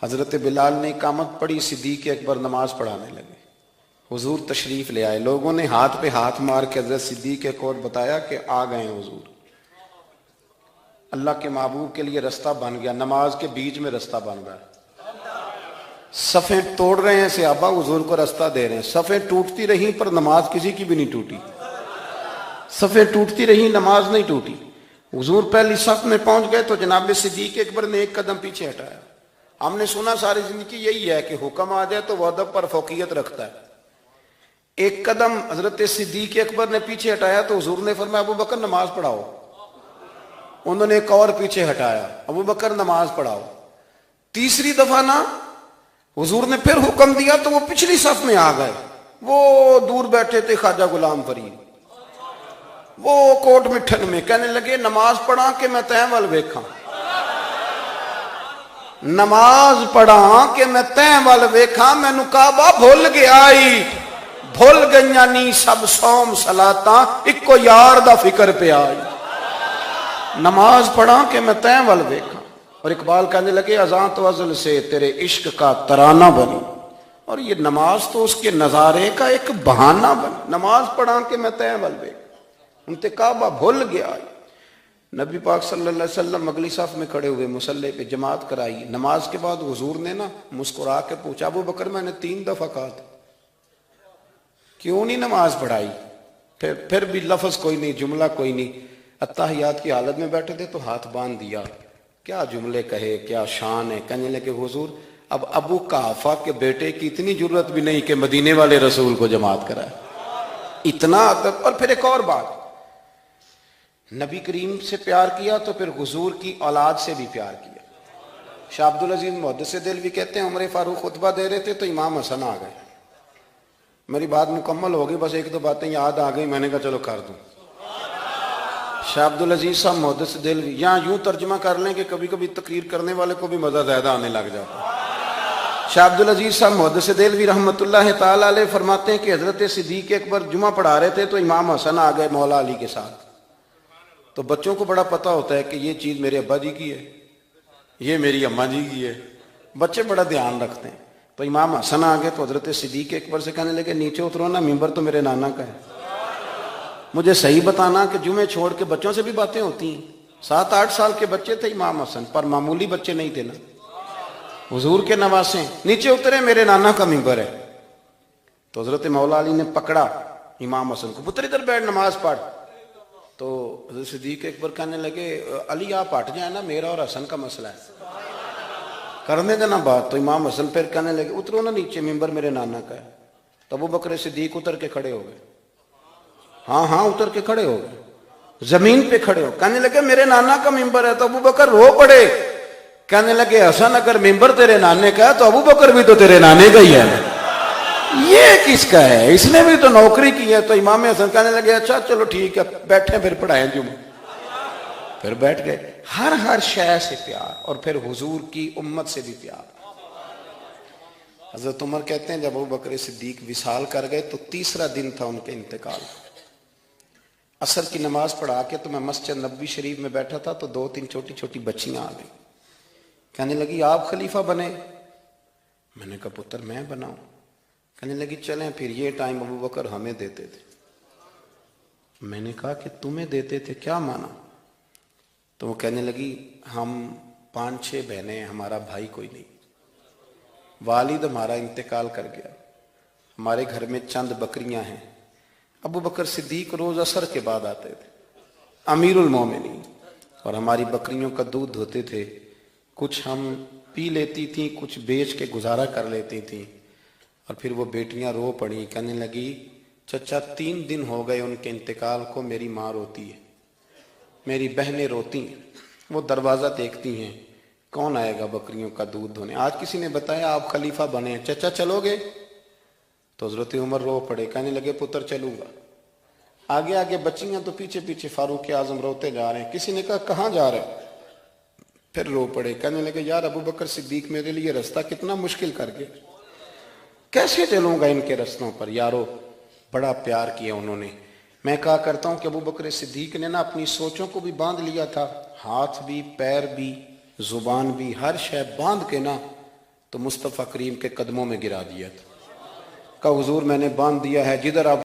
حضرت بلال نے اقامت پڑھی، صدیق اکبر نماز پڑھانے لگے، حضور تشریف لے آئے، لوگوں نے ہاتھ پہ ہاتھ مار کے حضرت صدیق کو بتایا کہ آ گئے ہیں حضور۔ اللہ کے محبوب کے لیے رستہ بن گیا، نماز کے بیچ میں رستہ بن رہا ہے، صفیں توڑ رہے ہیں صحابہ، حضور کو رستہ دے رہے ہیں، صفیں ٹوٹتی رہیں پر نماز کسی کی بھی نہیں ٹوٹی، صفیں ٹوٹتی رہیں نماز نہیں ٹوٹی۔ حضور پہلی صف میں پہنچ گئے تو جناب صدیق اکبر نے ایک قدم پیچھے ہٹایا۔ ہم نے سنا ساری زندگی یہی ہے کہ حکم آ جائے تو وہ ادب پر فوقیت رکھتا ہے۔ ایک قدم حضرت صدیق اکبر نے پیچھے ہٹایا تو حضور نے فرمایا ابو بکر نماز پڑھاؤ۔ انہوں نے ایک اور پیچھے ہٹایا، ابو بکر نماز پڑھاؤ۔ تیسری دفعہ نا حضور نے پھر حکم دیا تو وہ پچھلی صف میں آ گئے۔ وہ دور بیٹھے تھے خواجہ غلام فرید، وہ کوٹ مٹھن میں، کہنے لگے نماز پڑھا کہ میں تیں ول ویکھاں، نماز پڑھا کہ میں تیں ول ویکھاں، مینوں کعبہ بھول گیا آئی، بھول گئیاں نی سب سوم صلاتاں، اکو یار دا فکر پہ آئی، نماز پڑھا کہ میں تیں ول ویکھاں۔ اور اقبال کہنے لگے اذان تو ازل سے تیرے عشق کا ترانہ بنی، اور یہ نماز تو اس کے نظارے کا ایک بہانہ بنی، نماز پڑھا کہ میں تیں ول ویکھاں، ان تے کعبہ بھول گیا آئی۔ نبی پاک صلی اللہ علیہ وسلم اگلی صف میں کھڑے ہوئے، مصلی پہ جماعت کرائی۔ نماز کے بعد حضور نے نا مسکرا کے پوچھا ابو بکر میں نے 3 دفعہ کہا تھا کیوں نہیں نماز پڑھائی؟ پھر بھی لفظ کوئی نہیں، جملہ کوئی نہیں۔ اتحیات کی حالت میں بیٹھے تھے تو ہاتھ باندھ دیا، کیا جملے کہے، کیا شان ہے۔ کہنے لگے حضور اب ابو قحافہ کے بیٹے کی اتنی ضرورت بھی نہیں کہ مدینے والے رسول کو جماعت کرائے، اتنا ادب۔ اور پھر ایک اور بات، نبی کریم سے پیار کیا تو پھر حضور کی اولاد سے بھی پیار کیا۔ شاہ عبدالعزیز محدث دہلوی کہتے ہیں عمر فاروق خطبہ دے رہے تھے تو امام حسن آ گئے، میری بات مکمل ہو گئی، بس 1-2 باتیں یاد آ گئی، میں نے کہا چلو کر دوں۔ شاہ عبدالعزیز صاحب محدث دہلوی، یہاں یوں ترجمہ کر لیں کہ کبھی کبھی تقریر کرنے والے کو بھی مزہ زیادہ آنے لگ جاتا ہے۔ شاہ عبدالعزیز صاحب محدث دہلوی رحمۃ اللہ تعالیٰ علیہ فرماتے ہیں کہ حضرت صدیق اکبر جمعہ پڑھا رہے تھے تو امام حسن آ گئے مولا علی کے ساتھ۔ تو بچوں کو بڑا پتہ ہوتا ہے کہ یہ چیز میرے ابا جی کی ہے، یہ میری اماں جی کی ہے، بچے بڑا دھیان رکھتے ہیں۔ تو امام حسن آ گئے تو حضرت صدیق اکبر سے کہنے لگے نیچے اترو نا، ممبر تو میرے نانا کا ہے، مجھے صحیح بتانا کہ جمعے چھوڑ کے بچوں سے بھی باتیں ہوتی ہیں۔ 7-8 سال کے بچے تھے امام حسن، پر معمولی بچے نہیں تھے نا، حضور کے نواسے۔ نیچے اترے، میرے نانا کا ممبر ہے۔ تو حضرت مولا علی نے پکڑا امام حسن کو، پتر ادھر بیٹھ نماز پڑھ۔ تو حضرت صدیق اکبر کہنے لگے علی آپ ہٹ جائیں نا، میرا اور حسن کا مسئلہ ہے، کرنے دینا بات۔ تو امام حسن پھر کہنے لگے اترو نا نیچے، ممبر میرے نانا کا ہے۔ تو ابو بکر صدیق اتر کے کھڑے ہو گئے، ہاں اتر کے کھڑے ہو گئے، زمین پہ کھڑے ہو، کہنے لگے میرے نانا کا ممبر ہے۔ تو ابو بکر رو پڑے، کہنے لگے حسن اگر ممبر تیرے نانے کا ہے تو ابو بکر بھی تو تیرے نانے کا ہی ہے، یہ کس کا ہے، اس نے بھی تو نوکری کی ہے۔ تو امام حسن کہنے لگے اچھا چلو ٹھیک ہے، بیٹھیں پھر پڑھائیں جمعہ۔ پھر بیٹھ گئے۔ ہر شے سے پیار، اور پھر حضور کی امت سے بھی پیار۔ حضرت عمر کہتے ہیں جب ابو بکر صدیق وصال کر گئے تو 3را دن تھا ان کے انتقال۔ عصر کی نماز پڑھا کے تو میں مسجد نبوی شریف میں بیٹھا تھا تو 2-3 چھوٹی چھوٹی بچیاں آ گئیں، کہنے لگی آپ خلیفہ بنے؟ میں نے کہا پتر میں بناؤں؟ کہنے لگی چلیں پھر یہ ٹائم ابو بکر ہمیں دیتے تھے۔ میں نے کہا کہ تمہیں دیتے تھے، کیا مانا؟ تو وہ کہنے لگی ہم 5-6 بہنیں، ہمارا بھائی کوئی نہیں، والد ہمارا انتقال کر گیا، ہمارے گھر میں چند بکریاں ہیں، ابو بکر صدیق روز عصر کے بعد آتے تھے، امیر المومنین، اور ہماری بکریوں کا دودھ دھوتے تھے، کچھ ہم پی لیتی تھیں، کچھ بیچ کے گزارا کر لیتی تھیں۔ اور پھر وہ بیٹیاں رو پڑی، کہنے لگی چچا 3 دن ہو گئے ان کے انتقال کو، میری ماں روتی ہے، میری بہنیں روتی ہیں، وہ دروازہ دیکھتی ہیں کون آئے گا بکریوں کا دودھ دھونے۔ آج کسی نے بتایا آپ خلیفہ بنے ہیں، چچا چلو گے؟ تو حضرت عمر رو پڑے، کہنے لگے پتر چلوں گا۔ آگے آگے بچیاں تو پیچھے پیچھے فاروق اعظم روتے جا رہے ہیں۔ کسی نے کہا کہاں جا رہے ہیں؟ پھر رو پڑے، کہنے لگے یار ابو بکر صدیق میرے لیے رستہ کتنا مشکل کر گئے، کیسے چلوں گا ان کے رستوں پر؟ یارو بڑا پیار کیا انہوں نے۔ میں کہا کرتا ہوں کہ ابو بکر صدیق نے نا اپنی سوچوں کو بھی باندھ لیا تھا، ہاتھ بھی، پیر بھی، زبان بھی، ہر شے باندھ کے نا تو مصطفیٰ کریم کے قدموں میں گرا دیا تھا۔ کہا حضور میں نے باندھ دیا ہے، جدھر آپ